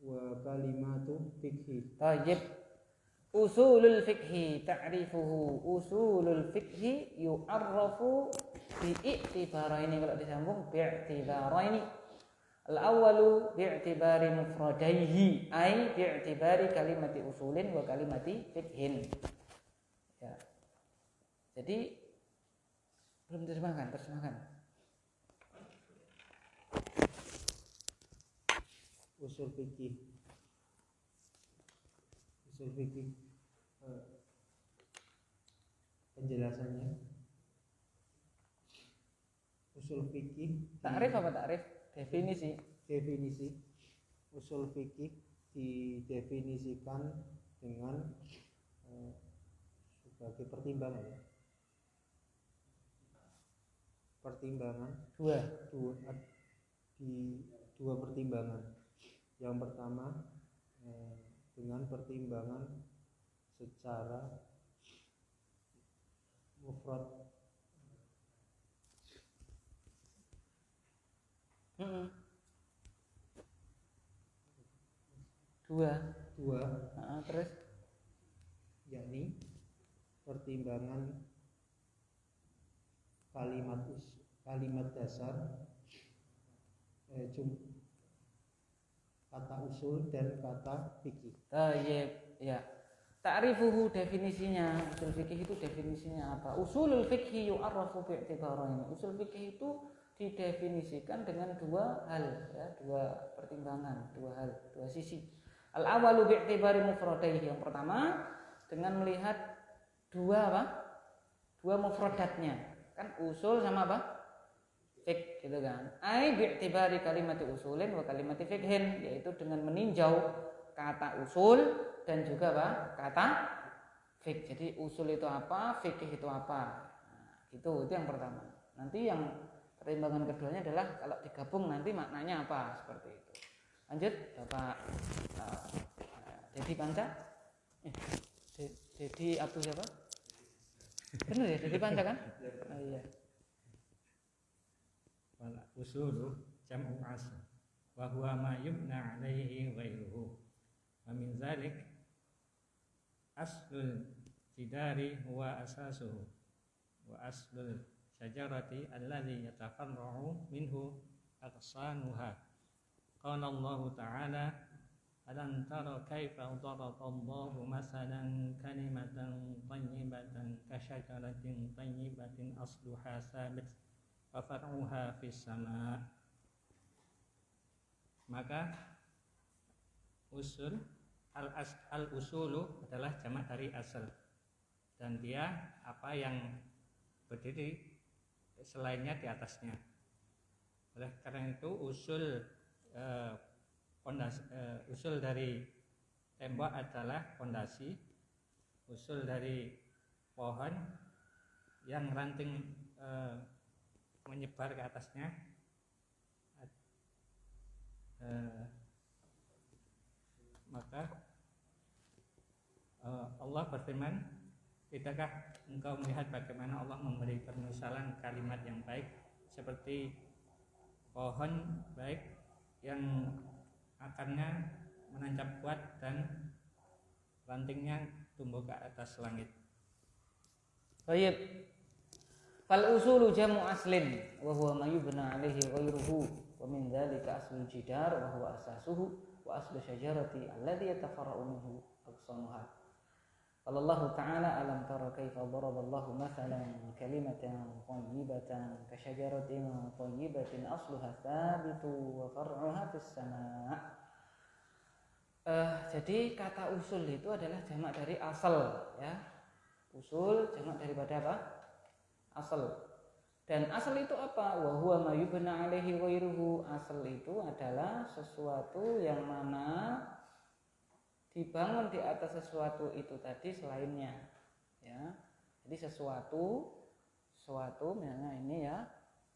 wa kalimatu fiqhi. Tayyib. Usulul fiqhi ta'rifuhu. Usulul fiqhi yu'arrafu bi'tibaraini, kalau disambung bi'tibaraini. Al-awwalu bi'tibari mufradaihi ay bi'tibari kalimati usulin wa kalimati fiqhin. Ya. Jadi belum terjemahkan. Usul fikih penjelasannya. Usul fikih Takrif apa takrif? Definisi usul fikih didefinisikan dengan sebagai pertimbangan dua pertimbangan. Yang pertama dengan pertimbangan secara mufrad. Dua. Terus yakni pertimbangan kalimat dasar, kata usul dan kata fikih. Ya. Ta'rifuhu definisinya. Usul fikih itu definisinya apa? Usulul fikhi yu'arrafu bi'tibarain. Usul fikih itu didefinisikan dengan dua hal, ya, dua pertimbangan, dua sisi. Al-awwalu bi'tibari mufradaihi. Yang pertama dengan melihat dua mufradatnya. Kan usul sama apa? Fiqh, gitu kan. Ai bi'tibari kalimati usulin wa kalimati fiqhin, yaitu dengan meninjau kata usul dan juga apa? Kata fiqh. Jadi usul itu apa, fikih itu apa. Nah, itu yang pertama. Nanti yang pertimbangan keduanya adalah kalau digabung nanti maknanya apa, seperti itu. Lanjut, Bapak Dedi Panca. Dedi Abdul siapa? Benar ya, Dedi Panca kan? Oh iya. Wal usulu jam'u asl wa huwa ma yubna 'alaihi ghairuhu. Wa min dzalik aslul jidari huwa asasuhu wa aslul syajarati alladhi yatafarra'u minhu aqsanuha. Qala Allah Ta'ala alam tara kaifa daraballahu masalan kalimatan thayyibatan kasyajaratin thayyibatin asluha sabit wa far'uha fis sama'. Maka usul al-usulu adalah jamak dari asal, dan dia apa yang berdiri selainnya di atasnya. Oleh karena itu usul usul dari tembok adalah fondasi, usul dari pohon yang ranting menyebar ke atasnya maka Allah berfirman, tidakkah engkau melihat bagaimana Allah memberi permisalan kalimat yang baik seperti pohon baik yang akarnya menancap kuat dan rantingnya tumbuh ke atas langit. Baik. Fal usulu jamu aslin wa huwa ma yubna 'alaihi ghairuhu wa min dzalika aslul jidar wa huwa asasuhu wa aslu syajarati alladhi yatafarra'u minhu aqsanuha. Qala Allah Ta'ala alam tara kaifa daraballahu mathalan kalimatan thayyibatan ka syajaratin thayyibatin asluha thabitu wa far'uha fis sama'. Jadi kata usul itu adalah jamak dari asal, ya. Usul jamak daripada apa? Asal. Dan asal itu apa? Wa huwa ma yubna 'alaihi ghairuhu. Asal itu adalah sesuatu yang mana dibangun di atas sesuatu itu tadi selainnya, ya. Jadi sesuatu misalnya ini, ya,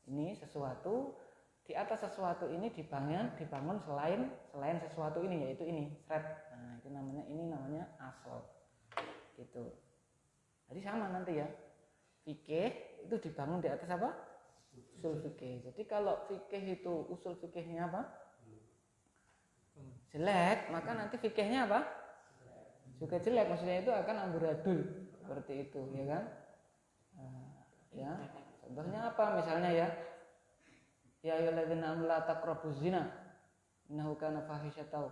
ini sesuatu, di atas sesuatu ini dibangun selain sesuatu ini, yaitu ini thread. Nah, itu namanya asal, gitu. Jadi sama nanti, ya, fikih itu dibangun di atas apa? Usul fikih. Jadi kalau fikih itu usul fikihnya apa? Jelek, maka nanti fikihnya apa? Juga jelek, maksudnya itu akan amburadul, seperti itu, ya kan? Ya, contohnya apa misalnya, ya? ya ayyuhalladzina amanu la taqrabuz zina innahu kana fahisyatan.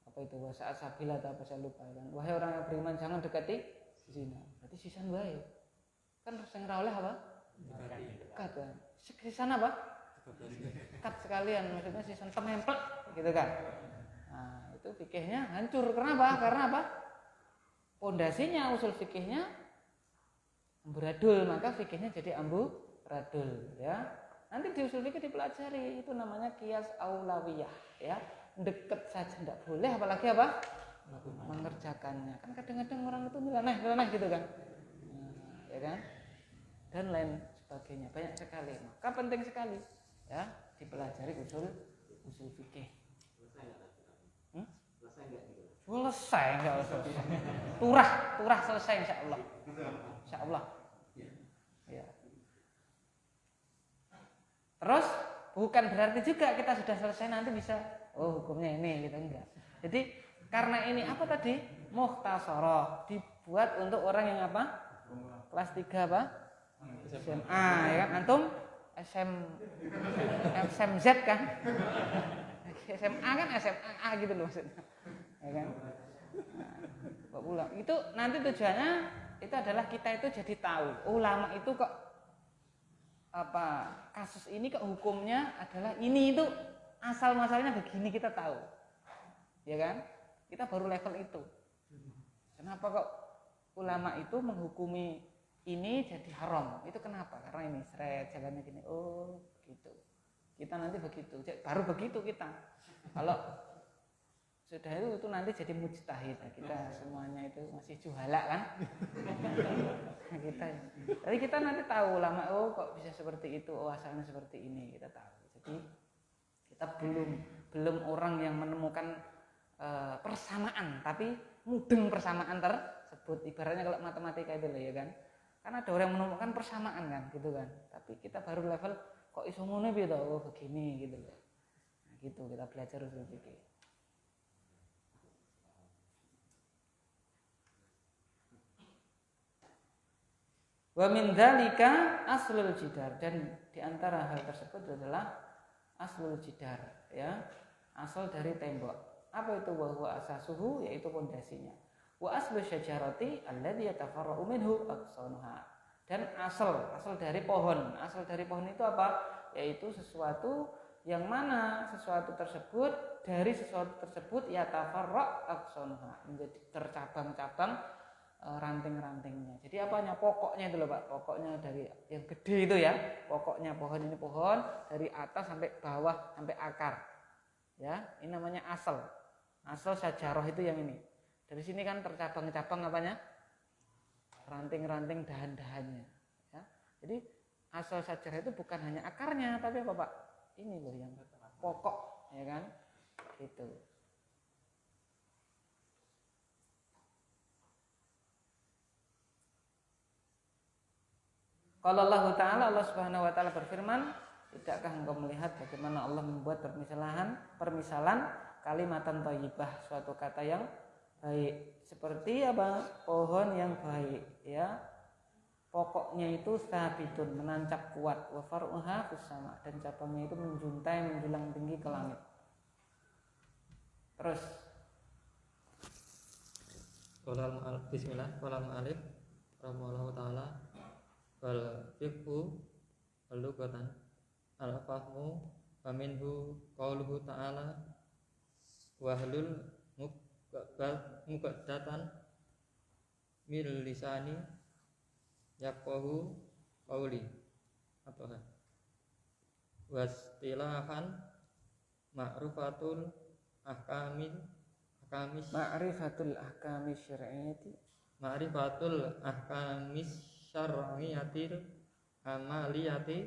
Apa itu wasa asabila atau apa saya lupa kan. Wahai orang yang beriman jangan dekati zina. Berarti sisan bae. Kan sing ora oleh apa? Dekat kan. Sisan apa? Dekat sekalian, maksudnya sisan temempel gitu kan. Nah, itu fikihnya hancur. Kenapa? Karena apa? Pondasinya usul fikihnya amburadul, maka fikihnya jadi amburadul ya. Nanti di usul fikih dipelajari itu namanya qiyas aulawiyah ya. Deket saja tidak boleh apalagi apa? Mengerjakannya. Kan kadang-kadang orang itu nyeleneh gitu kan. Ya kan? Dan lain sebagainya. Banyak sekali. Maka penting sekali ya dipelajari usul fikih. Selesai enggak usah. Turah selesai insyaallah. Insyaallah. Ya. Terus bukan berarti juga kita sudah selesai nanti bisa hukumnya ini gitu enggak. Jadi karena ini apa tadi? Mukhtasarah, dibuat untuk orang yang apa? Kelas 3 apa? SMA ya kan? Antum SMZ kan? SMA kan SMA gitu loh maksudnya. Ya kan? Nah, pulang. Itu nanti tujuannya itu adalah kita itu jadi tahu ulama itu kok apa kasus ini kok hukumnya adalah ini itu asal masalahnya begini kita tahu. Ya kan? Kita baru level itu. Kenapa kok ulama itu menghukumi ini jadi haram? Itu kenapa? Karena ini seret jalannya gini. Oh, gitu. Kita nanti begitu. Baru begitu kita. Kalau sudah itu nanti jadi mujtahid. Kita semuanya itu masih juhala kan? Tapi kita nanti tahu ulama kok bisa seperti itu, asalnya seperti ini kita tahu. Jadi kita belum orang yang menemukan persamaan, tapi mudeng persamaan tersebut. Ibaratnya kalau matematika itu lah ya kan. Kan ada orang yang menemukan persamaan kan, gitu kan. Tapi kita baru level kok iso ngono piye to? Oh, begini gitu loh. Nah, gitu kita belajar usul fikih. Wa min dzalika aslul jidar, dan di antara hal tersebut adalah aslul jidar ya, asal dari tembok. Apa itu? Wa huwa asasuhu, yaitu pondasinya. Wa aslu syajarati alladhi yatafarra'u minhu aqsanuha, dan asal dari pohon. Asal dari pohon itu apa? Yaitu sesuatu yang mana sesuatu tersebut dari sesuatu tersebut yatafarra' aqsanuha, menjadi tercabang-cabang ranting-rantingnya. Jadi apanya? Pokoknya itu loh Pak. Pokoknya dari yang gede itu ya. Pokoknya pohon ini pohon dari atas sampai bawah sampai akar. Ya, ini namanya asal. Asal syajarah itu yang ini. Dari sini kan tercabang-cabang apanya? Ranting-ranting dahan-dahannya. Ya. Jadi asal syajarah itu bukan hanya akarnya, tapi apa Pak? Ini loh yang pokok, ya kan? Gitu. Kalau Allah Ta'ala, Allah Subhanahu Wa Ta'ala berfirman, tidakkah engkau melihat bagaimana Allah membuat permisalan kalimatan thayyibah, suatu kata yang baik, seperti apa? Pohon yang baik, ya. Pokoknya itu sabitun, menancap kuat, wa far'uha fis sama, dan cabangnya itu menjuntai menjulang tinggi ke langit. Terus Bismillah. Qala al-mu'allif rahimahullahu taala wal fiqhu al-lughatan al-fahmu wa minhu qauluhu ta'ala wahlul muqaddatan mil lisani yaqahu qauli apa wastilahan ma'rifatul ahkamis syar'iyyati syar'iyatil amaliyati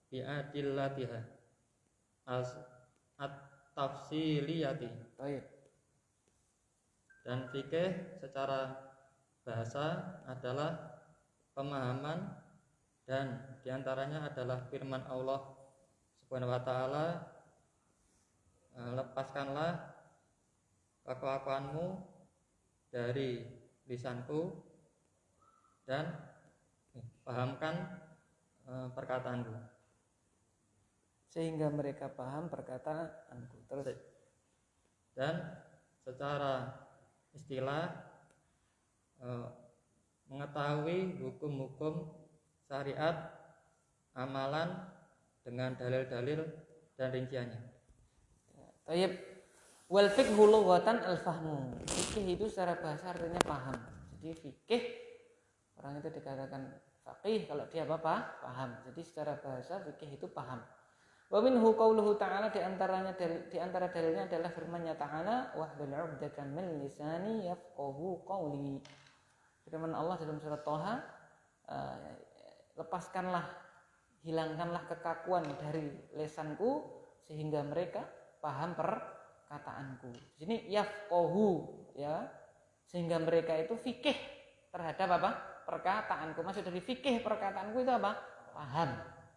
bi adillatiha at-tafsiliyati. baik. Dan fikih secara bahasa adalah pemahaman, dan diantaranya adalah firman Allah Subhanahu wa ta'ala, lepaskanlah kekelakuanmu dari lisanku dan pahamkan perkataanku. sehingga mereka paham perkataanku. Terus dan secara istilah mengetahui hukum-hukum syariat, amalan dengan dalil-dalil dan rinciannya. Tayyib. Wal fiqhu lughatan al-fahmu. Fikih itu secara bahasa artinya paham. Jadi fikih, orang itu dikatakan faqih kalau dia apa? Paham. Jadi secara bahasa fikih itu paham. Wa minhu qauluhu ta'ala, di antara dalilnya adalah firman-Nya ta'ala, wahdul 'uqdatam min lisani yafqahu qawli. Firman Allah dalam surat Thaha, lepaskanlah, hilangkanlah kekakuan dari lesanku sehingga mereka paham perkataanku. Di sini yafqahu, ya, sehingga mereka itu fikih terhadap apa? Perkataanku. Maksud dari fikih perkataanku itu apa? Paham,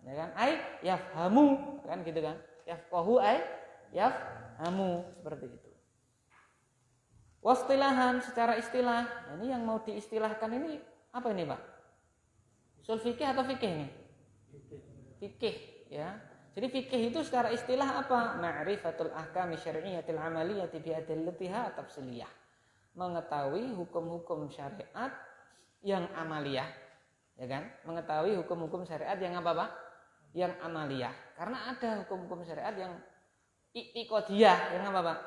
ya kan? Ai yafhamu, kan gitu kan? Yafqahu ai yafhamu, seperti itu. Wastilahan, secara istilah. Ini yang mau diistilahkan ini apa ini, Pak? Usul fikih atau fikih ini? Fikih, ya. Jadi fikih itu secara istilah apa? Ma'rifatul ahkami syar'iyyatil amaliyati bi adillatiha tafsiliyah. Mengetahui hukum-hukum syariat yang amaliyah, ya kan? Mengetahui hukum-hukum syariat yang apa, Pak? Yang amaliyah. Karena ada hukum-hukum syariat yang i'tiqadiyah, yang apa, Pak?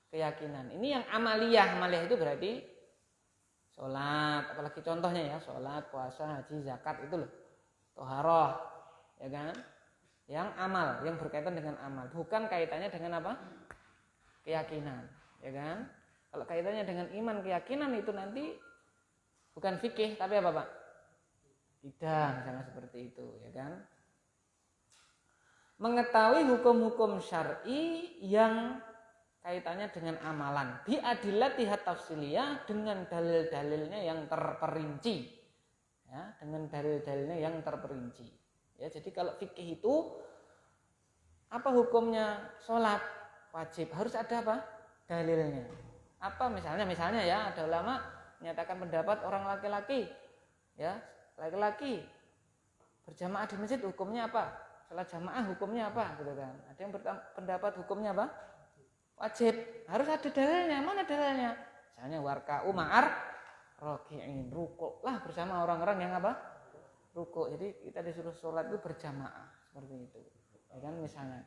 Keyakinan. Ini yang amaliyah. Amaliyah itu berarti sholat, apalagi contohnya ya, sholat, puasa, haji, zakat, itu loh. Toharoh, ya kan? Yang amal, yang berkaitan dengan amal, bukan kaitannya dengan apa? Keyakinan, ya kan? Kalau kaitannya dengan iman, keyakinan itu nanti bukan fikih, tapi apa, Pak? Tidak, misalnya seperti itu, ya kan? Mengetahui hukum-hukum syar'i yang kaitannya dengan amalan, bi adillatiha tafsiliyah, dengan dalil-dalilnya yang terperinci, ya, dengan dalil-dalilnya yang terperinci. Ya, jadi kalau fikih itu apa hukumnya sholat wajib, harus ada apa? Dalilnya. Apa misalnya ya, ada ulama menyatakan pendapat orang laki-laki, ya, laki-laki berjamaah di masjid hukumnya apa? Sholat jamaah hukumnya apa? Gitu kan. Ada yang berpendapat hukumnya apa? Wajib. Harus ada dalilnya. Mana dalilnya? Misalnya warka'u ma'ar raki'in, rukuk lah bersama orang-orang yang apa? Rukuk. Jadi kita disuruh sholat itu berjamaah seperti itu, ya kan, misalnya.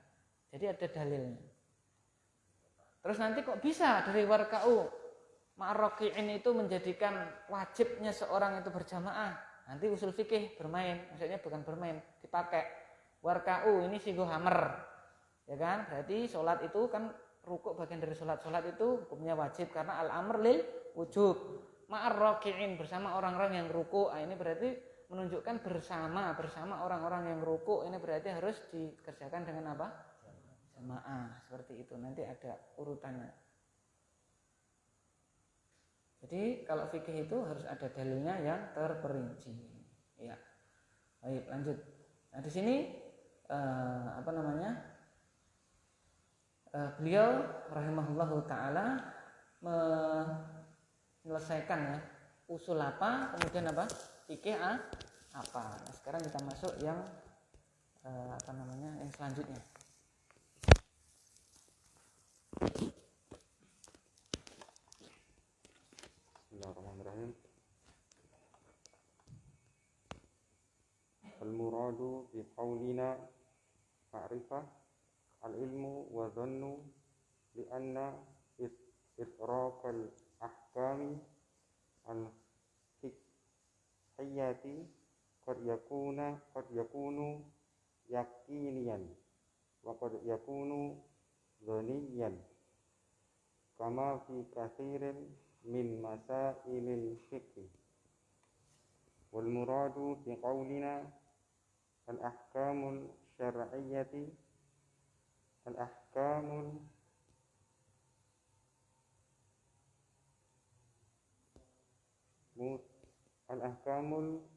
Jadi ada dalilnya. Terus nanti kok bisa dari warka'u ma'ar-raki'in itu menjadikan wajibnya seorang itu berjamaah? Nanti usul fikih bermain, maksudnya bukan bermain, dipakai. Warka'u ini sigo hammer, ya kan? Berarti sholat itu kan rukuk bagian dari sholat. Sholat itu hukumnya wajib karena al-amr lil wujub. Ma'ar-raki'in bersama orang-orang yang rukuk. Ini berarti menunjukkan bersama orang-orang yang rukuk, ini berarti harus dikerjakan dengan apa? Jamaah, seperti itu. Nanti ada urutannya. Jadi kalau fikih itu harus ada dalilnya yang terperinci. Ya. Baik, lanjut. Nah, di sini beliau rahimahullahu taala menyelesaikan, ya, usul apa, kemudian apa? Fikih apa. Nah, sekarang kita masuk yang yang selanjutnya. Bismillahirrahmanirrahim. Al-muradu bi qaulina ma'rifah al-ilmu wa dhannu li anna itraqal ahkami al-fiqhiyati qad yakunu yaqiniyan wa qad yakunu dhaniyan kama fi kathirin min masailil fiqh. Wal muradu bi qaulina al-ahkamul syar'iyyati al-ahkamul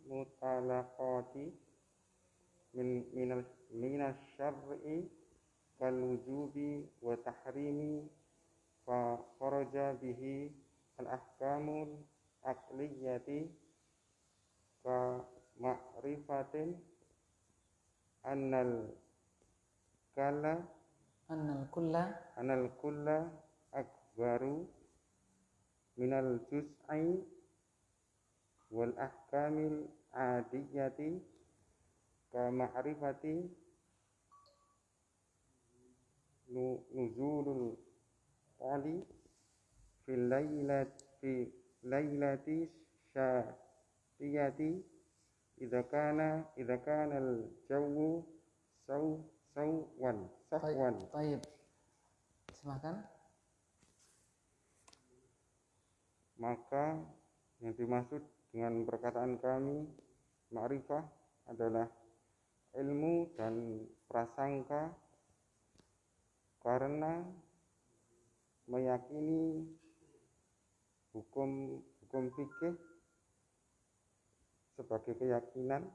mutalaqati minas syar'i kal wujubi wa tahrimi fa kharaja bihi al-ahkamul aqliyati ka ma'rifatin annal anal kulla akbaru minal juz'i wal ahkamil adiyati ka ma'rifati nuzulul qali fil laylati syatiyati idza kana al jawu sahwan. Baik. Silakan. Maka yang dimaksud dengan perkataan kami ma'rifah adalah ilmu dan prasangka, karena meyakini hukum fikih sebagai keyakinan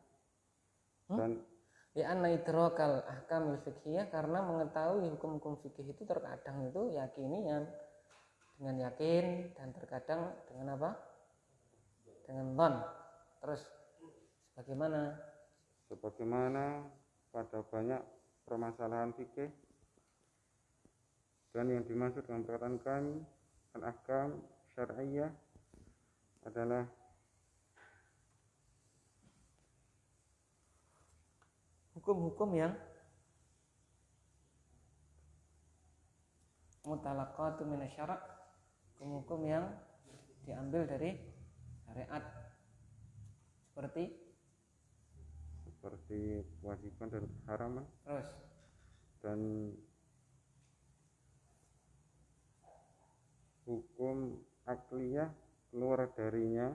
dan Li'anna idrakal ahkamil fiqhiyah, karena mengetahui hukum-hukum fikih itu terkadang itu yakinian dengan yakin, dan terkadang dengan apa? Dengan dhon. Terus sebagaimana pada banyak permasalahan fikih, dan yang dimaksud dengan perkataan kami al-ahkam syar'iyyah adalah hukum-hukum yang mutalaqatu minasyara', hukum-hukum yang diambil dari syariat, seperti kewajiban dan keharaman, terus dan hukum akliyah keluar darinya,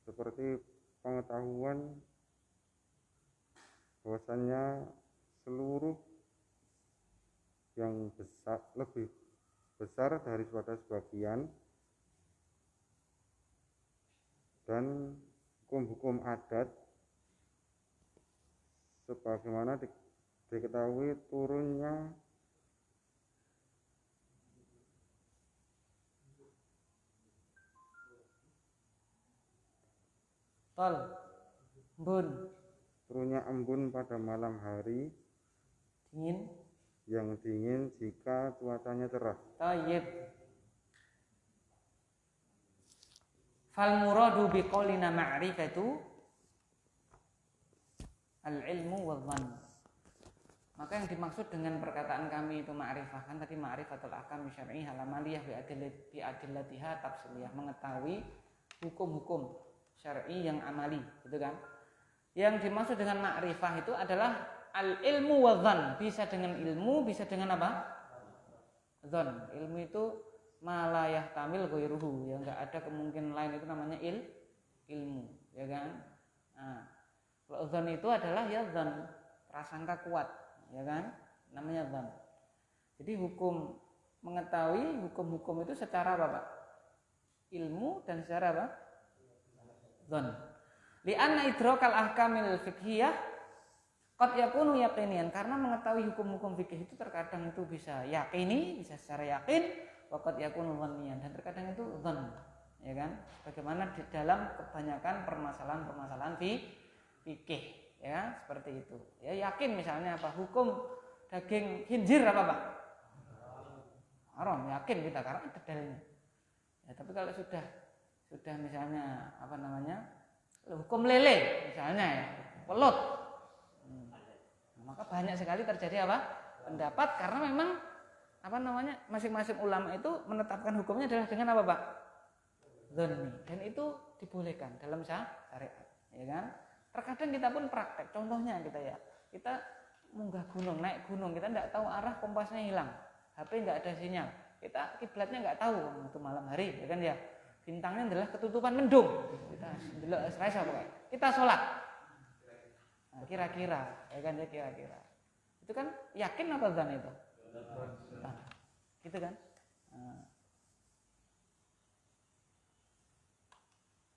seperti pengetahuan bahwasannya seluruh yang lebih besar daripada sebagian, dan hukum-hukum adat sebagaimana diketahui turunnya turunnya embun pada malam hari yang dingin jika cuacanya cerah. Tayyib. Fal muradu biqaulina ma'rifatu al-ilmu wadh-dhann. Maka yang dimaksud dengan perkataan kami itu ma'rifah, kan tadi ma'rifatul ahkam syar'iyyah al-amaliyah bi adillatiha tafsiliyah, mengetahui hukum-hukum syar'i yang amali, gitu kan? Yang dimaksud dengan ma'rifah itu adalah al-ilmu wadh-dhann, bisa dengan ilmu, bisa dengan apa? Dzan. Ilmu itu malayah tamil ghairuhu, ya enggak ada kemungkinan lain, itu namanya ilmu, ya kan? Nah, kalau dzan itu adalah ya dzan, prasangka kuat, ya kan? Namanya dzan. Jadi hukum, mengetahui hukum-hukum itu secara apa, Pak? Ilmu dan secara apa? Dzan. Li'anna idrakal ahkamil fiqhiyah qad yakunu yaqinian, karena mengetahui hukum-hukum fikih itu terkadang itu bisa yakini, bisa secara yakin, wa qad yakunu dhanniyan, dan terkadang itu dhann, ya kan? Bagaimana di dalam kebanyakan permasalahan-permasalahan fikih, ya, seperti itu. Ya, yakin misalnya apa? Hukum daging khinzir apa, Pak? Haram, yakin kita karena ada dalilnya. Ya, tapi kalau sudah misalnya apa namanya? Hukum lele misalnya, ya, pelut. Maka banyak sekali terjadi apa? Pendapat, karena memang apa namanya? Masing-masing ulama itu menetapkan hukumnya adalah dengan apa, Pak? Dzanni. Dan itu dibolehkan dalam syariat, ya kan? Terkadang kita pun praktek. Contohnya kita munggah gunung, naik gunung, kita tidak tahu arah, kompasnya hilang, HP nggak ada sinyal, kita kiblatnya nggak tahu, itu malam hari, ya kan ya? Bintangnya adalah ketutupan mendung, kita sholat. Nah, kira-kira, ya kan ya, kira-kira. Itu kan yakin apa dzan itu? Nah, gitu kan? Nah.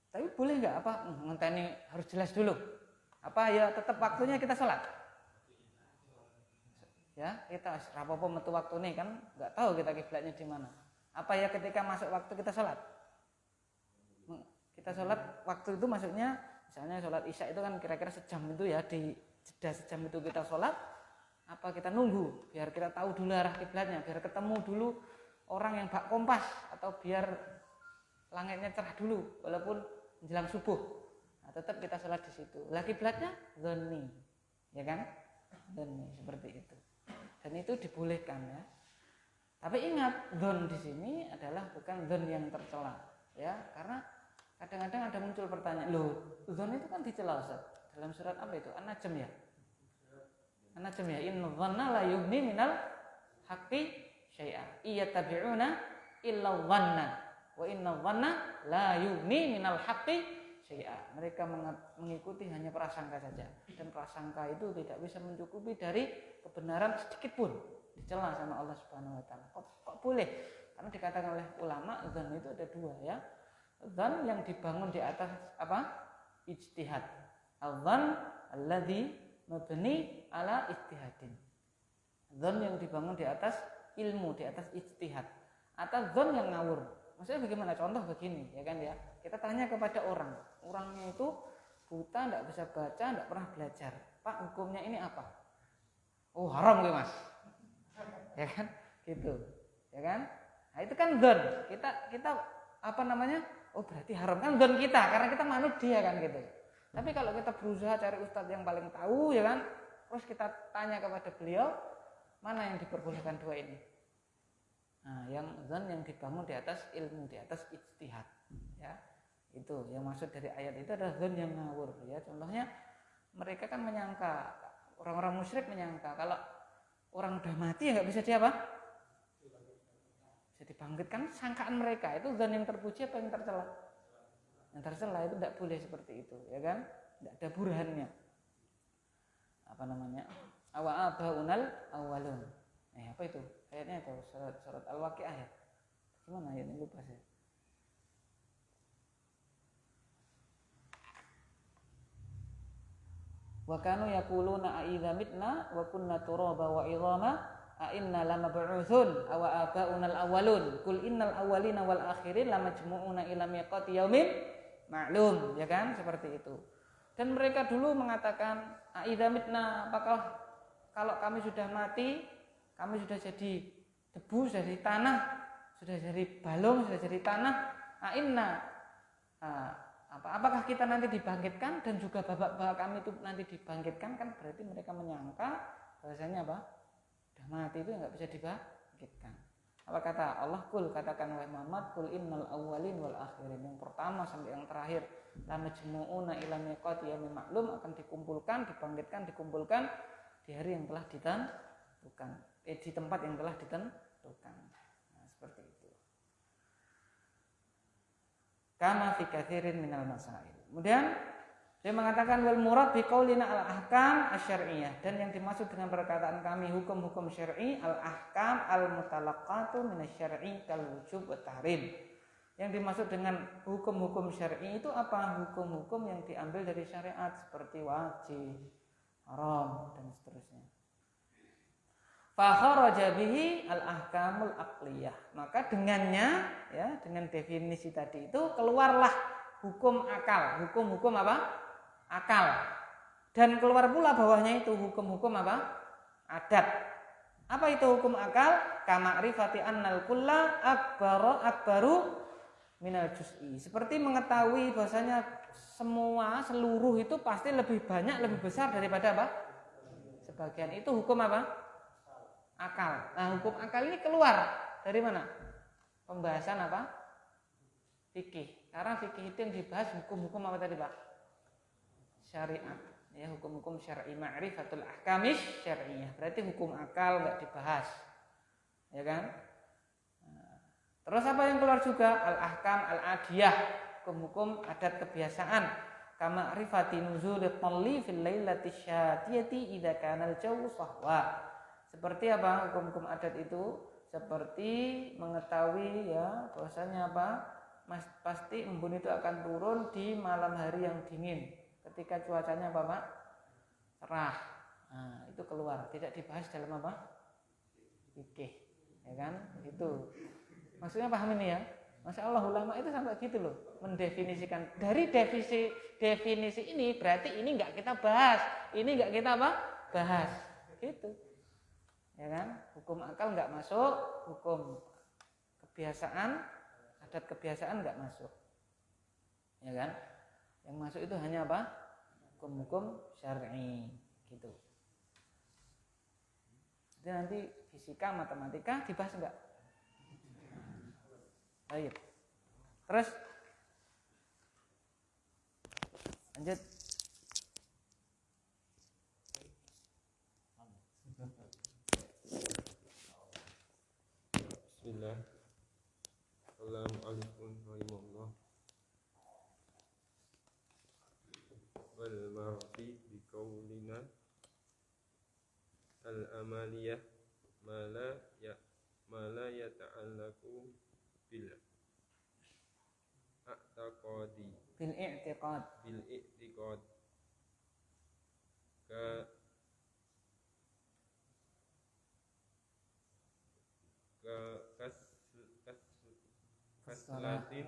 Tapi boleh nggak apa? Ngenteni harus jelas dulu. Apa ya tetap waktunya kita sholat? Ya, kita rapopo metu waktu nih kan nggak tahu kita kiblatnya di mana. Apa ya ketika masuk waktu kita sholat? Kita sholat waktu itu maksudnya misalnya sholat isya itu kan kira-kira sejam itu ya, di jeda sejam itu kita sholat, apa kita nunggu biar kita tahu dulu arah kiblatnya, biar ketemu dulu orang yang bak kompas, atau biar langitnya cerah dulu walaupun menjelang subuh. Nah, tetap kita sholat di situ. Lah kiblatnya dzanni, ya kan? Dzanni seperti itu. Dan itu dibolehkan ya. Tapi ingat, dzon di sini adalah bukan dzon yang tercela, ya, karena kadang-kadang ada muncul pertanyaan, loh, dzon itu kan dicela Ustaz. Dalam surat apa itu? An-Najm ya. An-Najm ya. Inna dhanna la yughni minal haqqi syai'a. Iyattabi'una illa dhanna wa inna dhanna la yughni minal haqqi syai'a. Mereka mengikuti hanya prasangka saja, dan prasangka itu tidak bisa mencukupi dari kebenaran sedikit pun. Dicela sama Allah Subhanahu wa taala. Kok boleh? Karena dikatakan oleh ulama, dzan itu ada dua ya. Dzan yang dibangun di atas apa? Ijtihad. Al-dzan alladzi mabni ala ijtihadin. Dzan yang dibangun di atas ilmu, di atas ijtihad. Atau dzan yang ngawur. Maksudnya bagaimana? Contoh begini, ya kan ya. Kita tanya kepada orang. Orangnya itu buta, enggak bisa baca, enggak pernah belajar. Pak, hukumnya ini apa? Oh, haram gue, Mas. Ya kan? Gitu. Ya kan? Nah, itu kan dzan. Kita apa namanya? Oh, berarti haram kan dzan kita, karena kita manut dia kan gitu. Tapi kalau kita berusaha cari ustadz yang paling tahu, ya kan? Terus kita tanya kepada beliau, mana yang diperbolehkan dua ini? Nah, yang dzan yang dibangun di atas ilmu, di atas ijtihad, ya. Itu yang maksud dari ayat itu adalah dzan yang ngawur, ya. Contohnya mereka kan menyangka, orang-orang musyrik menyangka kalau orang udah mati ya nggak bisa dia apa? Bisa dibangkitkan. Sangkaan mereka itu dzan yang terpuji apa yang tercela? Yang tercela. Itu tidak boleh seperti itu, ya kan? Tidak ada burhannya. Apa namanya? Awa'abaunal awwalun. Apa itu? Ayatnya itu surat Al-Waqi'ah ya. Gimana ayatnya, lupa saya. Wa kanu yaquluna a idza mitna wa kunna turaba wa idhama a inna lamab'utsun aw aba'unal awwalun qul innal awwalina wal akhirin lamajmu'una ila miqati yaumin ma'lum, ya kan? Seperti itu. Dan mereka dulu mengatakan a idza mitna, apakah kalau kami sudah mati, kami sudah jadi debu, sudah jadi tanah, sudah jadi balung, sudah jadi tanah, a inna apakah kita nanti dibangkitkan, dan juga bapak-bapak kami itu nanti dibangkitkan? Kan berarti mereka menyangka bahasanya apa? Sudah mati itu nggak bisa dibangkitkan. Apa kata Allah? Kul, katakan wahai Muhammad, kul innal awwalin wal akhirin, yang pertama sampai yang terakhir, lamajmu'una ila miqati yaumin ma'lum, akan dikumpulkan, dibangkitkan, dikumpulkan di hari yang telah ditentukan, di tempat yang telah ditentukan. Nah, seperti itu. Kama fi katsirin minal masail. Kemudian dia mengatakan wal murad bi qaulina al ahkam asy-syar'iyyah, dan yang dimaksud dengan perkataan kami hukum-hukum syar'i al ahkam al mutalaqqatu minasy-syar'i kal wujub wa tahrim. Yang dimaksud dengan hukum-hukum syar'i itu apa? Hukum-hukum yang diambil dari syariat seperti wajib, haram, dan seterusnya. Fa kharaja bihi al-ahkamul aqliyah. Maka dengannya, ya, dengan definisi tadi itu keluarlah hukum akal. Hukum-hukum apa? Akal. Dan keluar pula bawahnya itu hukum-hukum apa? Adat. Apa itu hukum akal? Kama'rifati annal kulla akbaru minal juz'i. Seperti mengetahui bahwasanya seluruh itu pasti lebih banyak, lebih besar daripada apa? Sebagian. Itu hukum apa? Akal. Nah, hukum akal ini keluar dari mana? Pembahasan apa? Fikih. Karena fikih itu yang dibahas hukum-hukum apa tadi, Pak? Syariat. Ya, hukum-hukum syar'i, ma'rifatul ahkamis syar'iyyah. Berarti hukum akal enggak dibahas. Ya kan? Nah, terus apa yang keluar juga? Al-ahkam al-adiyah, hukum-hukum adat kebiasaan. Kama ma'rifati nuzulit talli fil lailati syatiyati idza kana al-jawu sahwa. Seperti apa hukum-hukum adat itu? Seperti mengetahui ya bahwasanya apa? Pasti embun itu akan turun di malam hari yang dingin. Ketika cuacanya apa, Pak? Cerah. Nah, itu keluar, tidak dibahas dalam apa? Fikih. Ya kan? Itu. Maksudnya paham ini ya? Masya Allah ulama itu sampai gitu loh, mendefinisikan. Dari definisi ini berarti ini nggak kita bahas, ini nggak kita bahas, gitu, ya kan? Hukum akal nggak masuk, hukum kebiasaan, adat kebiasaan nggak masuk, ya kan? Yang masuk itu hanya apa? Hukum-hukum syar'i, gitu. Jadi nanti fisika, matematika dibahas enggak? Baik. Terus lanjut. Bismillah. Assalamualaikum warahmatullahi wal marfi bi qaulina al amaliyah ma la yata'allaqu bil i'tiqadi Bil i'tiqad. ka kaslatin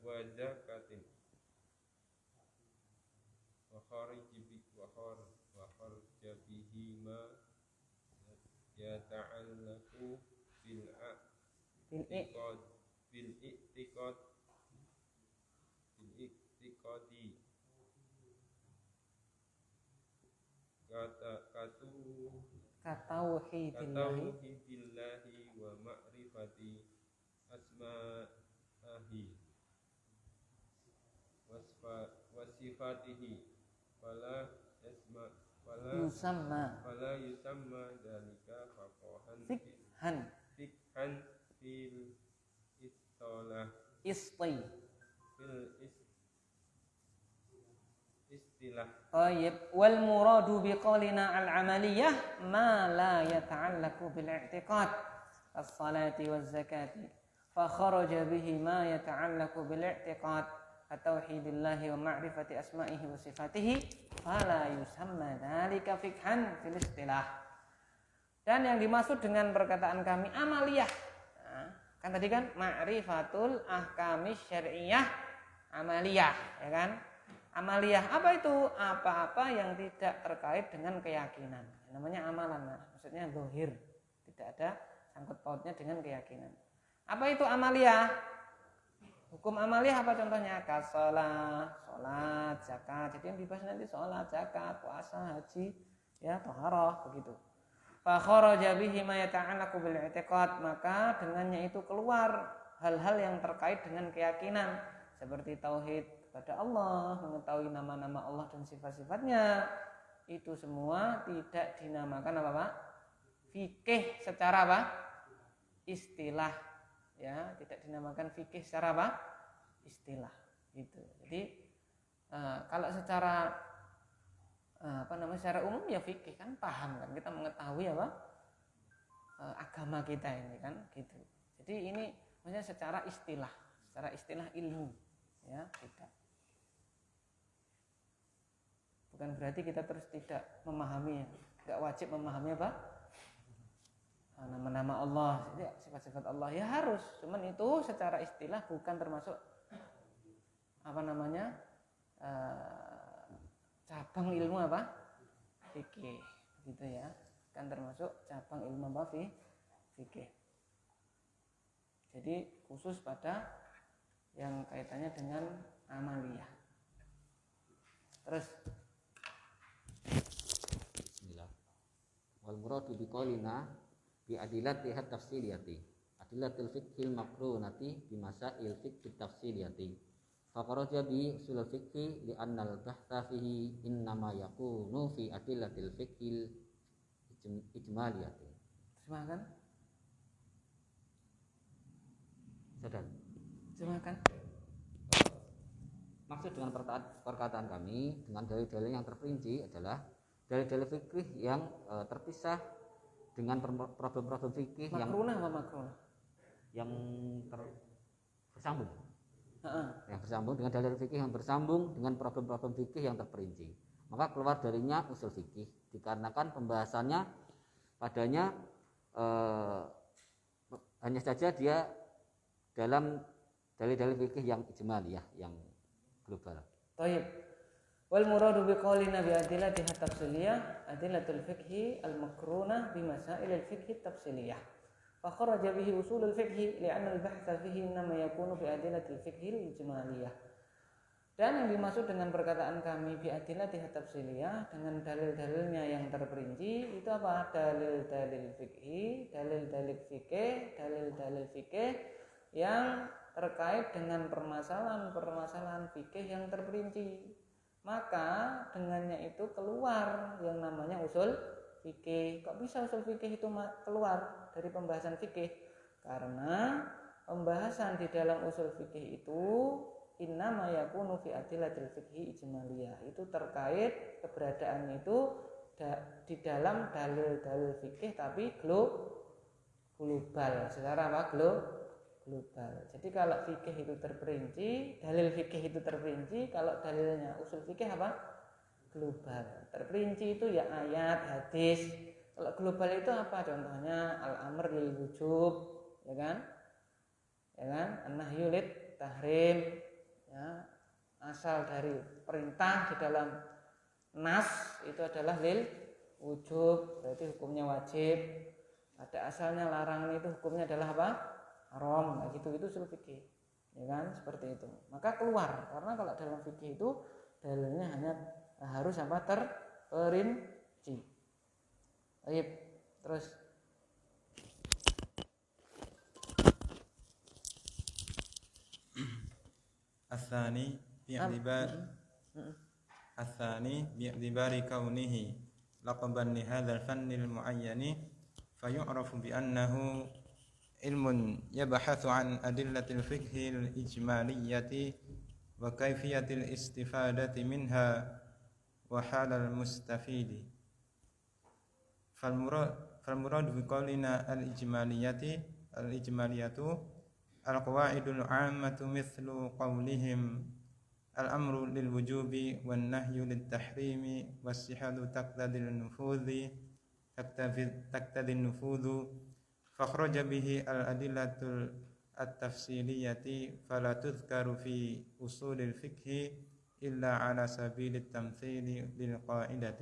wajakatin wa kharija bihi ma yata'allaqu bil i'tiqadi katauhidillahi wa ma'rifati asma'ihi wasifatihi fala yusamma dzalika Fikhan fil istilah Tayyib. Wal muradu biqaulina al-amaliyah ma la yata'allaqu bil i'tiqad as-salati waz zakati fa kharaja bihi ma yata'allaqu bil i'tiqad at-tauhidillahi wa ma'rifati asma'ihi wa sifatihi fala yusamma dzalika fikhan fil istilah. Dan yang dimaksud dengan perkataan kami amaliyah, nah, kan tadi kan ma'rifatul ahkami syar'iyyah amaliyah, ya kan? Amaliyah apa itu? Apa-apa yang tidak terkait dengan keyakinan. Namanya amalan, nah. Maksudnya zahir, tidak ada sangkut pautnya dengan keyakinan. Apa itu amaliyah? Hukum amaliyah apa contohnya? Kasolah, sholat, zakat. Jadi yang dibahas nanti sholat, zakat, puasa, haji, ya, toharoh, begitu. Fa kharaja bihi ma yata'allaqu bil i'tiqad, maka dengannya itu keluar hal-hal yang terkait dengan keyakinan seperti tauhid kepada Allah, mengetahui nama-nama Allah dan sifat-sifatnya. Itu semua tidak dinamakan apa Pak? Fikih secara apa? Istilah, ya, tidak dinamakan fikih secara apa? Istilah, gitu. Jadi kalau secara secara umum ya fikih kan paham kan, kita mengetahui apa agama kita ini kan, gitu. Jadi ini maksudnya secara istilah ilmu, ya, tidak. Bukan berarti kita terus tidak memahami, nggak wajib memahami apa nama-nama Allah, sifat-sifat Allah, ya harus. Cuman itu secara istilah bukan termasuk cabang ilmu apa? Fikih, gitu ya. Kan termasuk cabang ilmu apa? Fikih. Jadi khusus pada yang kaitannya dengan amaliyah. Terus bismillah. Wal muradu biqaulina bi adillati hat tafsiliyati. Adillatul fiqhil makrunati bi masail fiqh tafsiliyati. Faqaraja bi usul fiqhi li annal bahtha fihi innama yakunu fi adillatil fiqhil ijmaliyati. Terjemahkan. Saudara. Terjemahkan. Maksud dengan perkataan kami dengan dalil-dalil yang terperinci adalah dalil-dalil fikih yang terpisah dengan problem-problem fikih yang bersambung. Yang bersambung dengan dalil fikih yang bersambung dengan problem-problem fikih yang terperinci. Maka keluar darinya usul fikih dikarenakan pembahasannya padanya hanya saja dia dalam dalil-dalil fikih yang ijmaliyah, yang global. Tayyib. Wal muradu biqaulina bi adillati at-tafsiliyah adillatul fiqhi al-makrunah bi masail al-fiqhi at-tafsiliyah. Fa kharaja bihi usul al-fiqhi li'anna al-bahtha fihi innama yakunu bi adillatil fiqhi al-ijmaliyah. Dan yang dimaksud dengan perkataan kami bi adillati at-tafsiliyah dengan dalil-dalilnya yang terperinci itu apa? Dalil-dalil fikih, dalil-dalil fikih yang terkait dengan permasalahan fikih yang terperinci. Maka dengannya itu keluar yang namanya usul fikih. Kok bisa usul fikih itu keluar dari pembahasan fikih? Karena pembahasan di dalam usul fikih itu innama yakunu fi adillatil fikhi ijmaliyah. Itu terkait keberadaannya itu di dalam dalil-dalil fikih tapi global. Secara apa? Global. Jadi kalau fikih itu terperinci, dalil fikih itu terperinci, kalau dalilnya usul fikih apa? Global. Terperinci itu ya ayat, hadis. Kalau global itu apa? Contohnya al-amr lil wujub, ya kan? Ya kan? An-nahyu lit tahrim. Ya, asal dari perintah di dalam nas itu adalah lil wujub, berarti hukumnya wajib. Pada asalnya larangan itu hukumnya adalah apa? Haram. Nah, gitu itu usul fikih. Ya kan? Seperti itu. Maka keluar karena kalau dalam fikih itu dalilnya hanya harus apa? Terperinci. Baik, terus الثاني باعتبار كونه لقبا لهذا الفن المعين فيعرف بأنه علم يبحث عن أدلة الفقه الإجمالية وكيفية الاستفادة منها وحال المستفيد. فالمراد بقولنا الإجمالية القواعد العامة مثل قولهم الأمر للوجوب والنهي للتحريم والصحة تقتضي النفوذ فخرج به الأدلة التفصيلية فلا تذكر في أصول الفقه إلا على سبيل التمثيل للقاعدة.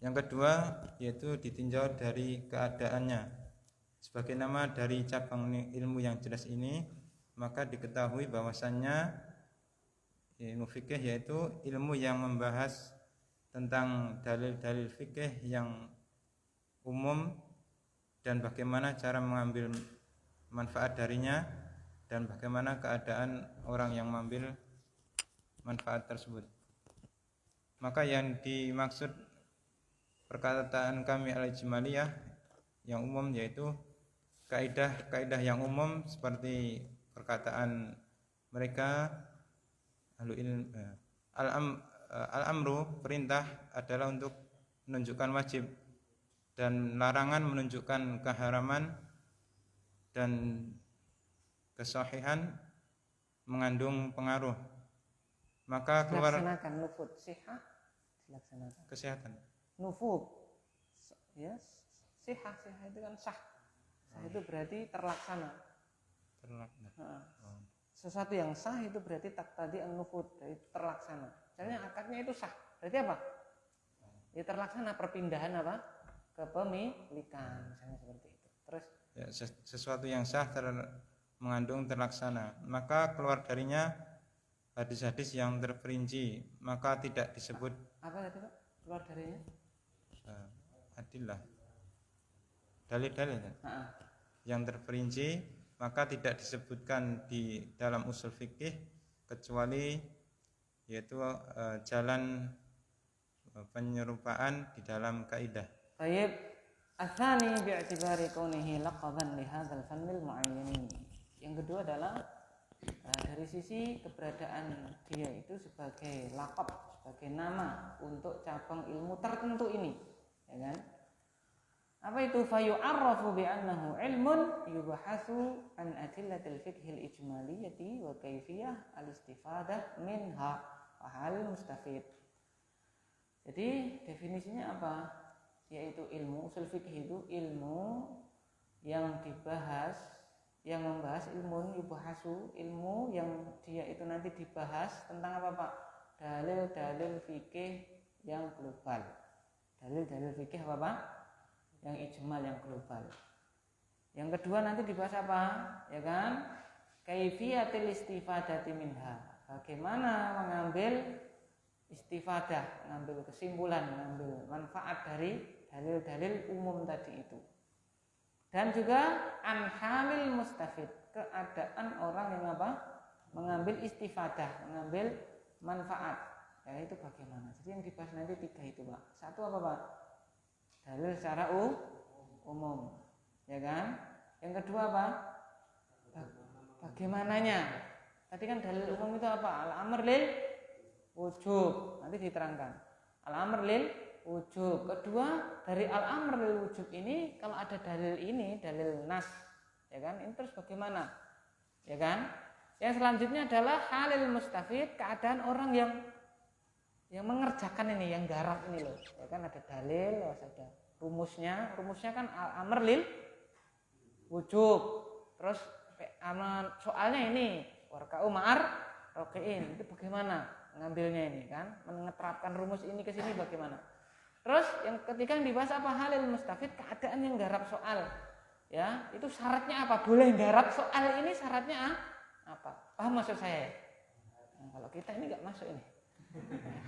Yang kedua yaitu ditinjau dari keadaannya. Sebagai nama dari cabang ilmu yang jelas ini, maka diketahui bahwasannya ilmu fikih yaitu ilmu yang membahas tentang dalil-dalil fikih yang umum dan bagaimana cara mengambil manfaat darinya dan bagaimana keadaan orang yang mengambil manfaat tersebut. Maka yang dimaksud perkataan kami al-ijmaliyah yang umum yaitu kaidah-kaidah yang umum seperti perkataan mereka al-amru perintah adalah untuk menunjukkan wajib dan larangan menunjukkan keharaman dan kesahihan mengandung pengaruh. Maka keluar dilaksanakan nufud sihah dilaksanakan kesehatan. nufud ya sihah itu kan sah itu berarti terlaksana. Sesuatu yang sah itu berarti tadi an-nufud, dari terlaksana. Misalnya akadnya itu sah, berarti apa? Ya terlaksana perpindahan apa? Kepemilikan, misalnya seperti itu. Terus ya, sesuatu yang sah mengandung terlaksana, maka keluar darinya hadis-hadis yang terperinci, maka tidak disebut apa tadi Pak? Keluar darinya? Adillah. Dalil-dalil yang terperinci maka tidak disebutkan di dalam usul fikih kecuali yaitu jalan penyerupaan di dalam kaidah. Baik, atsani bi'tibari kaunihi laqaban li hadzal fannil mu'ayyan. Yang kedua adalah dari sisi keberadaan dia itu sebagai laqab, sebagai nama untuk cabang ilmu tertentu ini, ya kan? Apa itu fayu'arrafu bi'annahu ilmun yubahasu an adillatil fiqhil ijmaliyati wa kaifiyah al-istifadah minha wa halil mustafid. Jadi definisinya apa? Yaitu ilmu usul fikih itu ilmu yang dibahas, yang membahas ilmu yubahasu, ilmu yang dia itu nanti dibahas tentang apa Pak? Dalil-dalil fikih yang global. Dalil-dalil fikih apa Pak? Yang ijmal, yang global. Yang kedua nanti dibahas apa? Ya kan? Kaifiyatil istifadati minha. Bagaimana mengambil istifadah, mengambil kesimpulan, mengambil manfaat dari dalil-dalil umum tadi itu. Dan juga anhalil mustafid, keadaan orang yang apa? Mengambil istifadah, mengambil manfaat. Ya itu bagaimana? Jadi yang dibahas nanti 3 itu Pak. Satu apa Pak? Dalil secara umum, ya kan? Yang kedua apa? Bagaimananya? Tadi kan dalil umum itu apa? Al-amr lil wujub. Nanti diterangkan. Al-amr lil wujub. Kedua, dari al-amr lil wujub ini kalau ada dalil ini, dalil nas, ya kan? Ini terus bagaimana? Ya kan? Yang selanjutnya adalah halil mustafid, keadaan orang yang mengerjakan ini, yang garap ini loh. Ya kan ada dalil, ada rumusnya. Rumusnya kan al-amr lil wujub. Terus soalnya ini warka'u ma'ar rokein. Itu bagaimana ngambilnya ini kan? Menerapkan rumus ini ke sini bagaimana? Terus yang ketiga yang dibahas apa? Halil mustafid, keadaan yang garap soal. Ya, itu syaratnya apa? Boleh garap soal ini syaratnya apa? Paham maksud saya? Nah, kalau kita ini nggak masuk ini.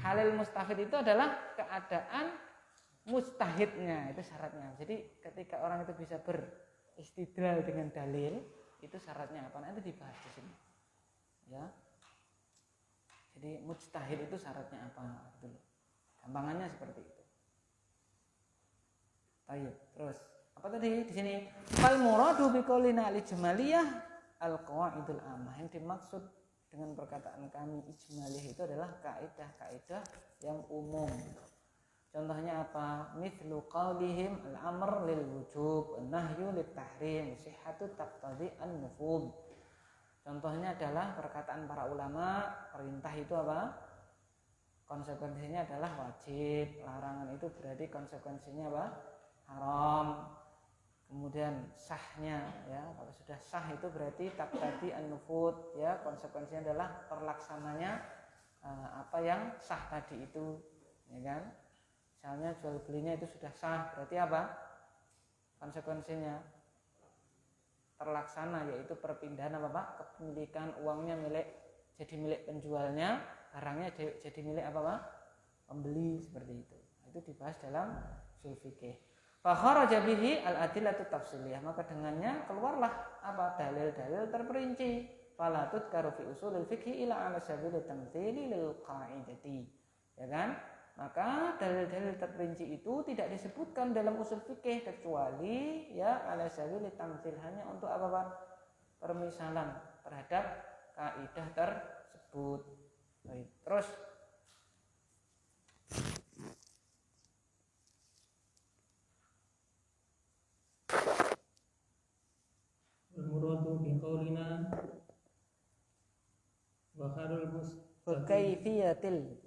Halil mustafid itu adalah keadaan mustahidnya, itu syaratnya. Jadi ketika orang itu bisa beristidlal dengan dalil, itu syaratnya apa? Nanti dibahas di sini. Ya. Jadi mujtahid itu syaratnya apa? Gitu loh. Gampangannya seperti itu. Baik, terus apa tadi di sini? Fal muradu biqaulina al-ijmaliyah al-qawaidul ammah. Yang dimaksud dengan perkataan kami ijmaliyah itu adalah kaidah-kaidah yang umum. Contohnya apa? Mithlu qaulihim al-amr lil wujub, an-nahyu lit tahrim, sihhatu taqtadi an-nufud. Contohnya adalah perkataan para ulama, perintah itu apa? Konsekuensinya adalah wajib, larangan itu berarti konsekuensinya apa? Haram. Kemudian sahnya, ya kalau sudah sah itu berarti taqtadi an-nufud, ya konsekuensinya adalah terlaksananya apa yang sah tadi itu, ya kan? Misalnya jual belinya itu sudah sah, berarti apa? Konsekuensinya terlaksana, yaitu perpindahan apa Pak? Kepemilikan uangnya jadi milik penjualnya, barangnya jadi milik apa Pak? Pembeli, seperti itu. Itu dibahas dalam ushul fikih. Fa kharaja bihi al-adillatu tafsiliyah, maka dengannya keluarlah apa? Dalil-dalil terperinci. Fala tudkaru fi usulil fikhi ila ala sabili tamtsili lil qa'idati. Ya kan? Maka dalil-dalil terperinci itu tidak disebutkan dalam usul fikih kecuali ya ala sabili tamtsil, hanya untuk apa Pak? Permisalan terhadap kaidah tersebut. Baik, terus Al-muradu bi qaulina wa kharul kaifiyatil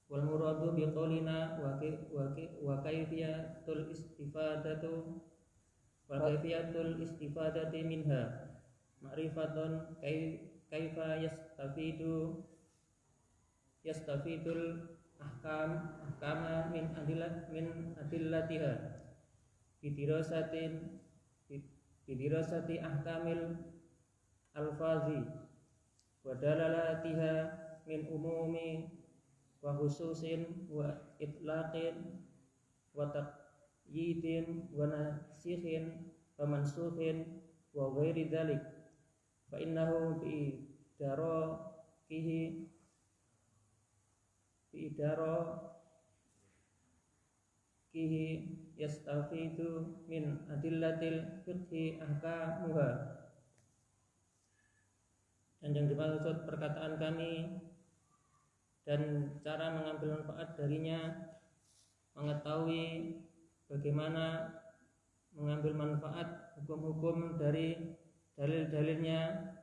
wal muradu bi qaulina wa kaifiyatul istifadatu wa kaifiyatul istifadati minha ma'rifatun kaifa yastafidul ahkama min adillatiha bidirasati ahkamil alfazi wa dalalatiha min umumi wa khususin wa itlaqin wa taqyidin wa nasikhin wa mansukhin wa ghairi dzalik fa innahu bi idarakihi yastafidu min adillatil fiqhi ahkamuha. Dan yang dimaksud perkataan kami dan cara mengambil manfaat darinya, mengetahui bagaimana mengambil manfaat hukum-hukum dari dalil-dalilnya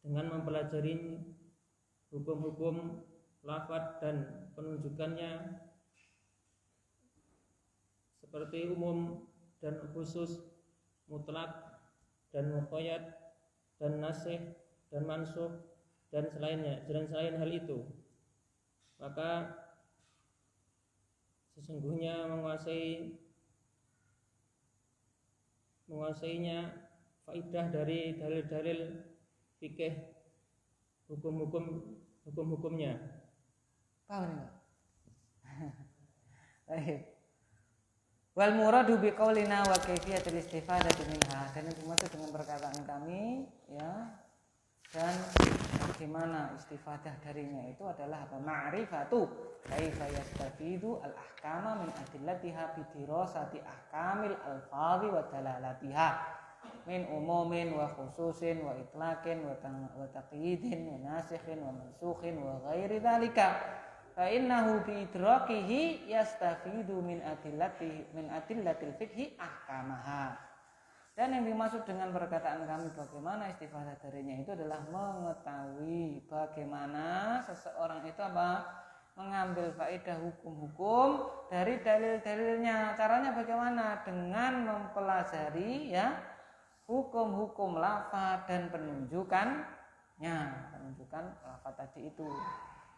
dengan mempelajari hukum-hukum lafadz dan penunjukannya seperti umum dan khusus, mutlak dan muqayyad dan nasikh dan mansukh dan selain hal itu, maka sesungguhnya menguasainya faidah dari dalil-dalil fikih hukum-hukumnya. Paham ini, Pak? Baik. Wal muradu bi qaulina wa kaifiyatul istifadati minha, dan yang dimaksud dengan perkataan kami ya, dan bagaimana istifadah darinya itu adalah apa? Ma'rifatu kaifa yastafidu al-ahkama min adillatiha bi dirasati ahkamil alfadhi wa dalalatiha min umumin wa khususin wa itlaqin wa taqyidin wa nasikhin wa mansukhin wa ghairi dzalika. Fa innahu bi idrakihi yastafidu min adillatil fiqhi ahkamaha. Dan yang dimaksud dengan perkataan kami bagaimana istifadah darinya itu adalah mengetahui bagaimana seseorang itu apa? Mengambil faedah hukum-hukum dari dalil-dalilnya. Caranya bagaimana? Dengan mempelajari ya hukum-hukum lafaz dan penunjukannya. Penunjukan lafaz tadi itu.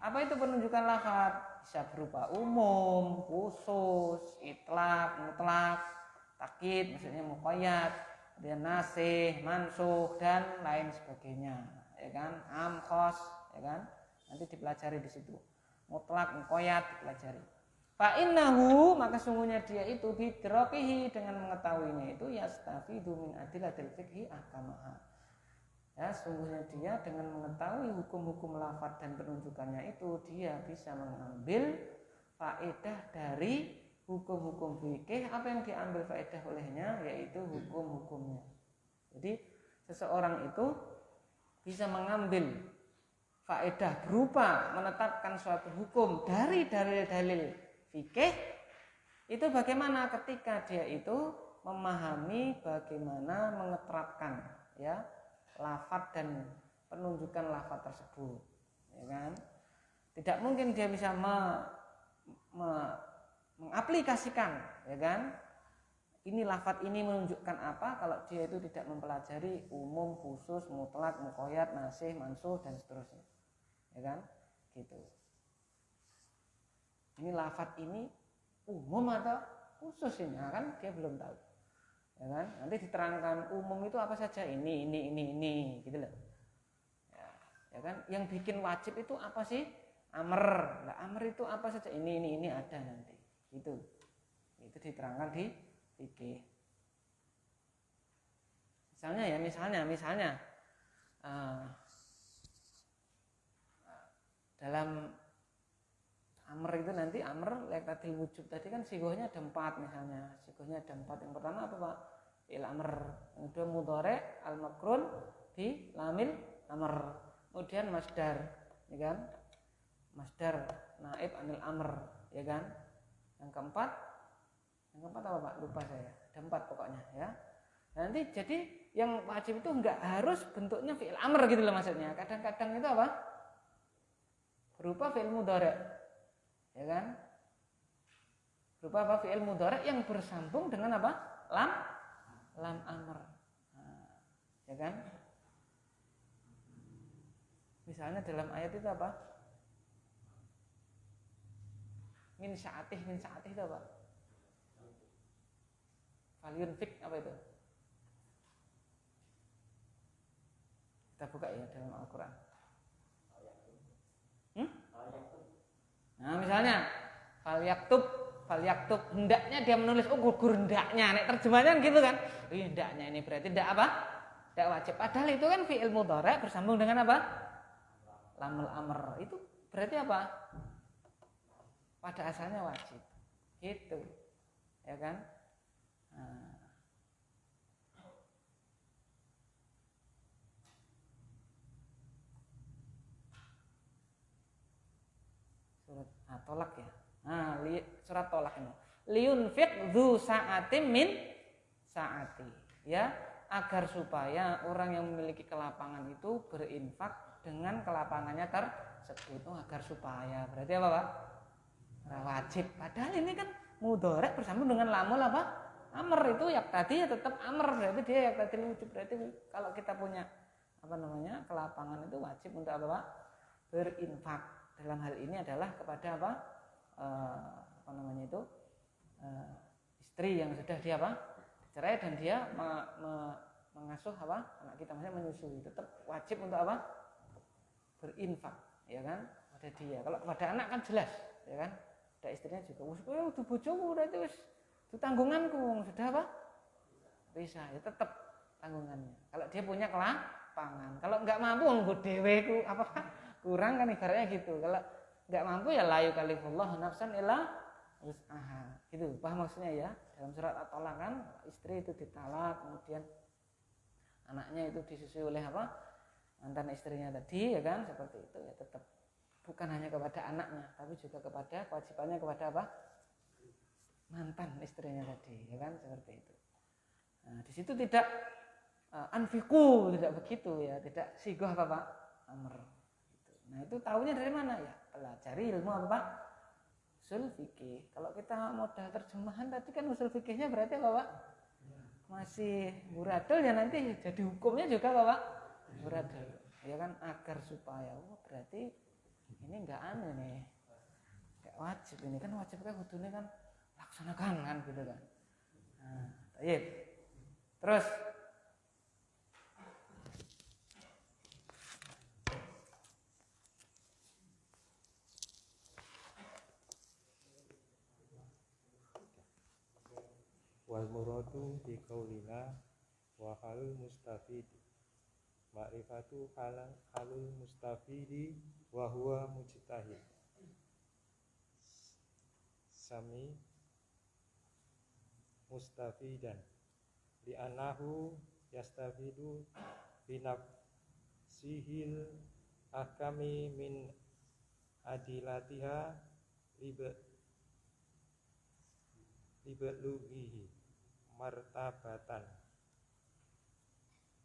Apa itu penunjukan lafaz? Bisa berupa umum, khusus, itlaq, mutlak, takkid, maksudnya muqayyad, kemudian nasih, mansukh dan lain sebagainya, ya kan? Am, khos, ya kan? Nanti dipelajari di situ. Mutlak, muqayyad dipelajari. Fa innahu, maka sungguhnya dia itu bidrakihi, dengan mengetahuinya itu yastafidu min adillatil fiqhi ahkamaha. Ya, sungguhnya dia dengan mengetahui hukum-hukum lafaz dan penunjukannya itu dia bisa mengambil faedah dari hukum-hukum fikih. Apa yang diambil faedah olehnya yaitu hukum-hukumnya. Jadi seseorang itu bisa mengambil faedah berupa menetapkan suatu hukum dari dalil-dalil fikih. Itu bagaimana ketika dia itu memahami bagaimana mengeterapkan ya lafaz dan penunjukan lafaz tersebut, ya kan? Tidak mungkin dia bisa mengaplikasikan, ya kan? Ini lafaz ini menunjukkan apa kalau dia itu tidak mempelajari umum, khusus, mutlak, muqayyad, nasih, mansukh dan seterusnya, ya kan? Gitu. Ini lafaz ini umum atau khusus ini, nah, kan dia belum tahu. Ya kan? Nanti diterangkan umum itu apa saja, ini gitu loh. Ya kan? Yang bikin wajib itu apa sih? Amr. Nah, amr itu apa saja? Ini ada nanti. Itu diterangkan di fikih. Misalnya dalam amr itu nanti amr yaqtadil wujub tadi kan sigohnya ada 4 misalnya. Sigohnya ada 4. Yang pertama apa, Pak? Fi'il amr. Yang kedua mudhari' al-makrun di lamil amr. Kemudian masdar, ya kan? Masdar naib anil amr, ya kan? Yang keempat apa, Pak? Lupa saya. Ada 4 pokoknya, ya. Nanti jadi yang wajib itu enggak harus bentuknya fi'il amr gitu loh maksudnya. Kadang-kadang itu apa? Berupa fi'il mudhari'. Ya kan? Berupa apa? Fi'il mudhari' yang bersambung dengan apa? Lam amr. Nah, ya kan? Misalnya dalam ayat itu apa? Min sa'atih itu apa? Falyunfik apa itu? Kita buka ya dalam Al-Quran. Nah misalnya falyaktub hendaknya dia menulis, gugur hendaknya, nek terjemahnya gitu kan, hendaknya ini berarti tidak apa? Tidak wajib. Padahal itu kan fi'il mudhari' bersambung dengan apa? Lamul amr. Itu berarti apa? Pada asalnya wajib. Gitu. Ya kan? Nah. Surat Tolak ya. Nah, surat Tolak ini. Liyunfiq dzu sa'atin min sa'ati. Ya, agar supaya orang yang memiliki kelapangan itu berinfak dengan kelapangannya tersebut. Agar supaya. Berarti apa, Pak? Wajib. Padahal ini kan mudhari' bersambung dengan lamul apa? Amr itu tadi ya tetap amr, berarti dia tadi wujud. Berarti kalau kita punya kelapangan itu wajib untuk apa Pak? Berinfak. Dalam hal ini adalah kepada istri yang sudah dia cerai dan dia mengasuh anak kita, maksudnya menyusui, tetap wajib untuk berinfak, ya kan, pada dia. Kalau kepada anak kan jelas, ya kan, ada istrinya juga, udah bojoku berarti wis tanggunganku sudah bisa, ya tetap tanggungannya. Kalau dia punya kelapangan, kalau nggak mampu nggo dhewe ku kurang kan ibaratnya gitu. Kalau nggak mampu ya la yukallifullahu nafsan illa wus'aha. Gitu, paham maksudnya ya? Dalam surat At-Thalaq kan istri itu ditalak, kemudian anaknya itu disusui oleh mantan istrinya tadi, ya kan, seperti itu, ya tetap bukan hanya kepada anaknya, tapi juga kepada kewajibannya kepada mantan istrinya tadi, ya kan, seperti itu. Nah, di situ tidak anfiku, tidak begitu ya, tidak sigoh Pak amr. Gitu. Nah itu tahunya dari mana ya? Pelajari ilmu Pak? Usul fikih. Kalau kita modal terjemahan tadi kan usul fikihnya berarti Pak? Masih buradul ya, nanti jadi hukumnya juga Pak? Buradul. Ya kan, agar supaya berarti ini enggak aneh nih. Enggak wajib ini kan, wajibnya hudune kan laksanakan kan gitu kan. Nah, baik. Terus wal muradu bi qaulina wa halul mustafid ma'rifatu halul mustafidi wa huwa mujtahid sami mustafidan li'annahu yastafidu binafsihil ahkami min adilatiha libelughihi martabatan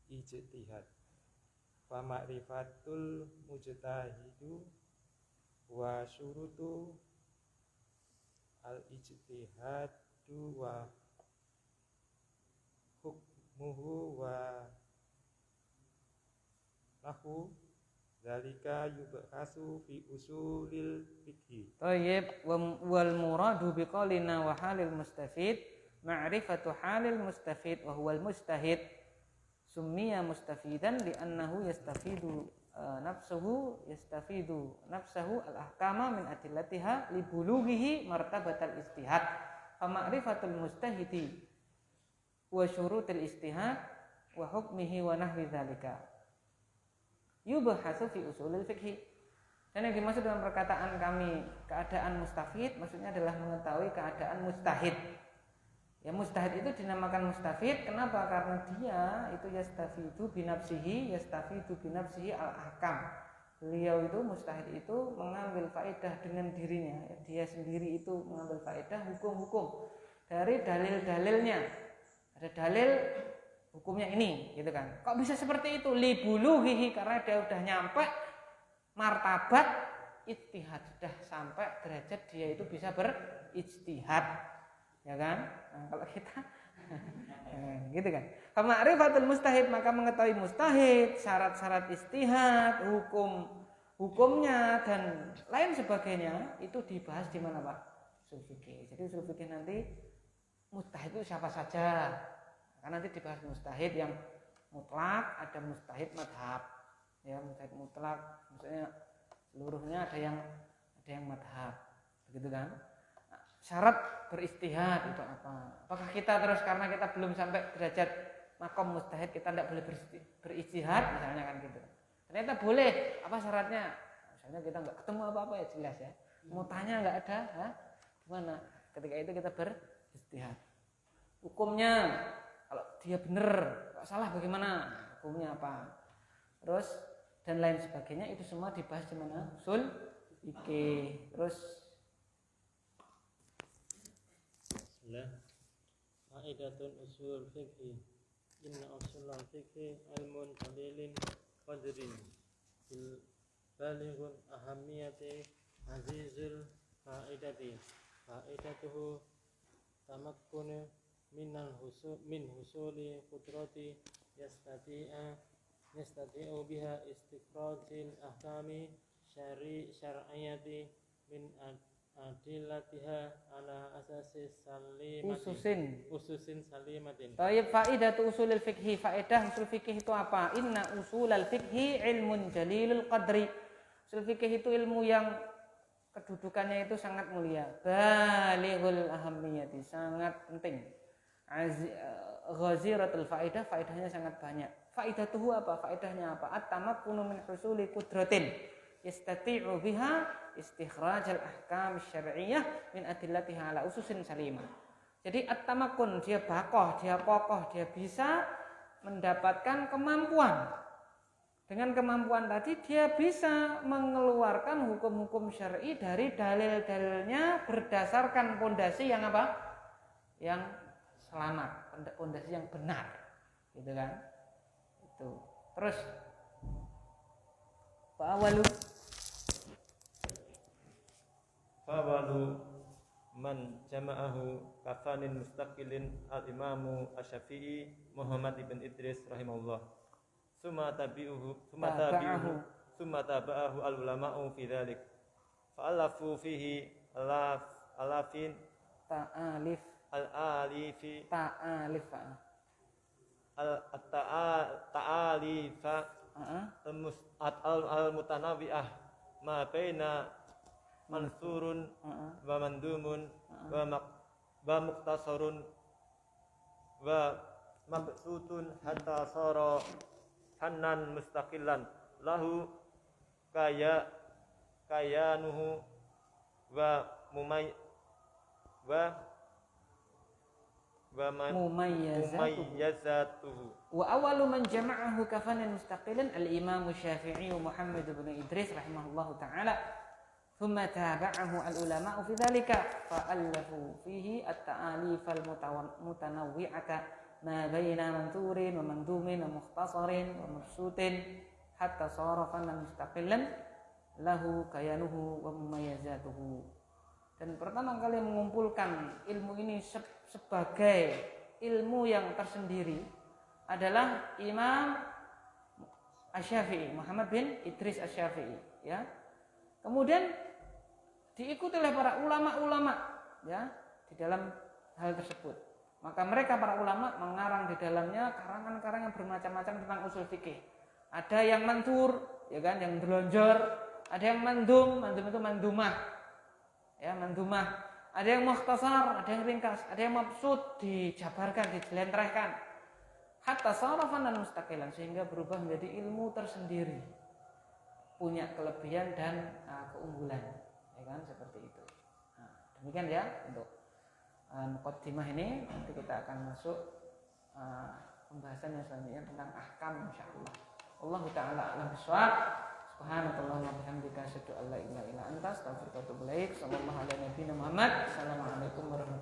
ijtihad wa ma'rifatul mujtahidu wa syurutu al ijtihadu wa hukmuhu wa nahu zalika yubhasu fi usulil fiqhi. Thayyib, wal muradu biqaulina wa halil mustafid ma'rifatu halil mustafid wa huwal mustahid summiya mustafidan li'annahu yastafidu nafsahu al-ahkama min adillatiha li bulughihi martabatal istihad fa ma'rifatul mustahidi wa syurutil istihad wa hukmihi wa nahwi dzalika yubhasu fi usulil fiqhi. Dan yang dimaksud dalam perkataan kami keadaan mustafid maksudnya adalah mengetahui keadaan mustahid. Ya, mustahid itu dinamakan mustafid kenapa? Karena dia itu yastafidu binafsihi al-ahkam. Beliau itu mustahid itu mengambil faedah dengan dirinya, ya, dia sendiri itu mengambil faedah hukum-hukum dari dalil-dalilnya. Ada dalil hukumnya ini, gitu kan. Kok bisa seperti itu? Libulughihi, karena dia udah nyampe martabat ijtihad, sudah sampai derajat dia itu bisa berijtihad. Ya kan? Nah, kalau kita gitu kan. Ma'rifatul mustahid, maka mengetahui mustahid, syarat-syarat istihad, hukumnya dan lain sebagainya itu dibahas di mana Pak? Usul fikih. Jadi usul fikih nanti mustahid itu siapa saja. Karena nanti dibahas mustahid yang mutlak, ada mustahid madhab. Ya, mustahid mutlak maksudnya seluruhnya ada yang madhab. Begitu kan? Syarat beristihad itu apa? Apakah kita terus karena kita belum sampai derajat makom mustahid kita tidak boleh beristihad misalnya kan gitu. Ternyata boleh. Apa syaratnya? Misalnya kita nggak ketemu apa-apa ya jelas ya. Mau tanya nggak ada, gimana? Ketika itu kita beristihad. Hukumnya kalau dia benar, kalau salah bagaimana? Hukumnya apa? Terus dan lain sebagainya itu semua dibahas di mana? Usul fikih. Terus Qa'idatun usul fikhi. Inna usulal fikhi ilmun dalilin qadrin balighun ahamiyati azizul qa'idati. Qa'idatuhu tamakkunu min husuli qudrati yastati'u biha istikhrajil ahkami syar'iyyati min adillatiha ala asasi ususin salimatin. Tayyib, faidatu usulil fikhi. Faedah usul fikih itu apa? Inna usulal fikhi ilmun jalilul qadri. Usul fikih itu ilmu yang kedudukannya itu sangat mulia. Balighul ahammiyati, sangat penting. Ghaziratul faedah, faedahnya sangat banyak. Faidatuhu apa? Faedahnya apa? At-tamakkunu min husuli qudratin yastati'u biha istikhrajal ahkam syar'iyyah min adillatiha ala ususin salimah. Jadi at-tamakkun, dia bakoh, dia kokoh, dia bisa mendapatkan kemampuan. Dengan kemampuan tadi dia bisa mengeluarkan hukum-hukum syar'i dari dalil-dalilnya berdasarkan pondasi yang apa? Yang selamat, pondasi yang benar. Gitu kan? Itu. Terus Fa'awalu man jama'ahu kafanin mustaqilin al-imamu asy-Syafi'i Muhammad ibn Idris rahimahullah. Summa taba'ahu al-ulama'u fi dzalik. Fa'alafu fihi alafin ta'alif al-ta'alifa al-mutanawwi'ah ma baina mansurun wa mandumun wa muqtasarun wa mabsutun hatta sara fannan mustaqillan lahu kayanuhu wa mumayyazatuhu. Wa awalu man jama'ahu kafanan mustaqilan al-Imam Syafi'i Muhammad bin Idris rahimahullahu taala. Thumma tabi'ahu al-ulama'u fi dzalika fa'allafu fihi at-ta'alif al-mutanawwi'ata ma baina manturin wa mandumin wa mukhtasarin wa mabsutin hatta sara fannan mustaqilan lahu kayanuhu wa mumayyazatuhu. Dan pertama kali mengumpulkan ilmu ini sebagai ilmu yang tersendiri adalah Imam Asy-Syafi'i, Muhammad bin Idris Asy-Syafi'i, ya. Kemudian diikuti oleh para ulama-ulama, ya, di dalam hal tersebut. Maka mereka para ulama mengarang di dalamnya karangan-karangan bermacam-macam tentang usul fikih. Ada yang mantur, ya kan, yang delonjor, ada yang mandum itu mandumah. Ya, mandumah. Ada yang mukhtasar, ada yang ringkas, ada yang mabsut, dijabarkan, dijelentrehkan. Hatta sarafan dan mustaqilan, sehingga berubah menjadi ilmu tersendiri. Punya kelebihan dan keunggulan. Ya kan, seperti itu. Nah, demikian ya untuk muqaddimah ini. Nanti kita akan masuk pembahasan yang selanjutnya tentang ahkam insyaallah. Wallahu taala a'lam bishawab. Subhanakallahumma wa bihamdika asyhadu an la ilaha illa anta astaghfiruka wa atubu ilaik. Sallallahu alaihi wa sallam. Assalamualaikum warahmatullahi wabarakatuh.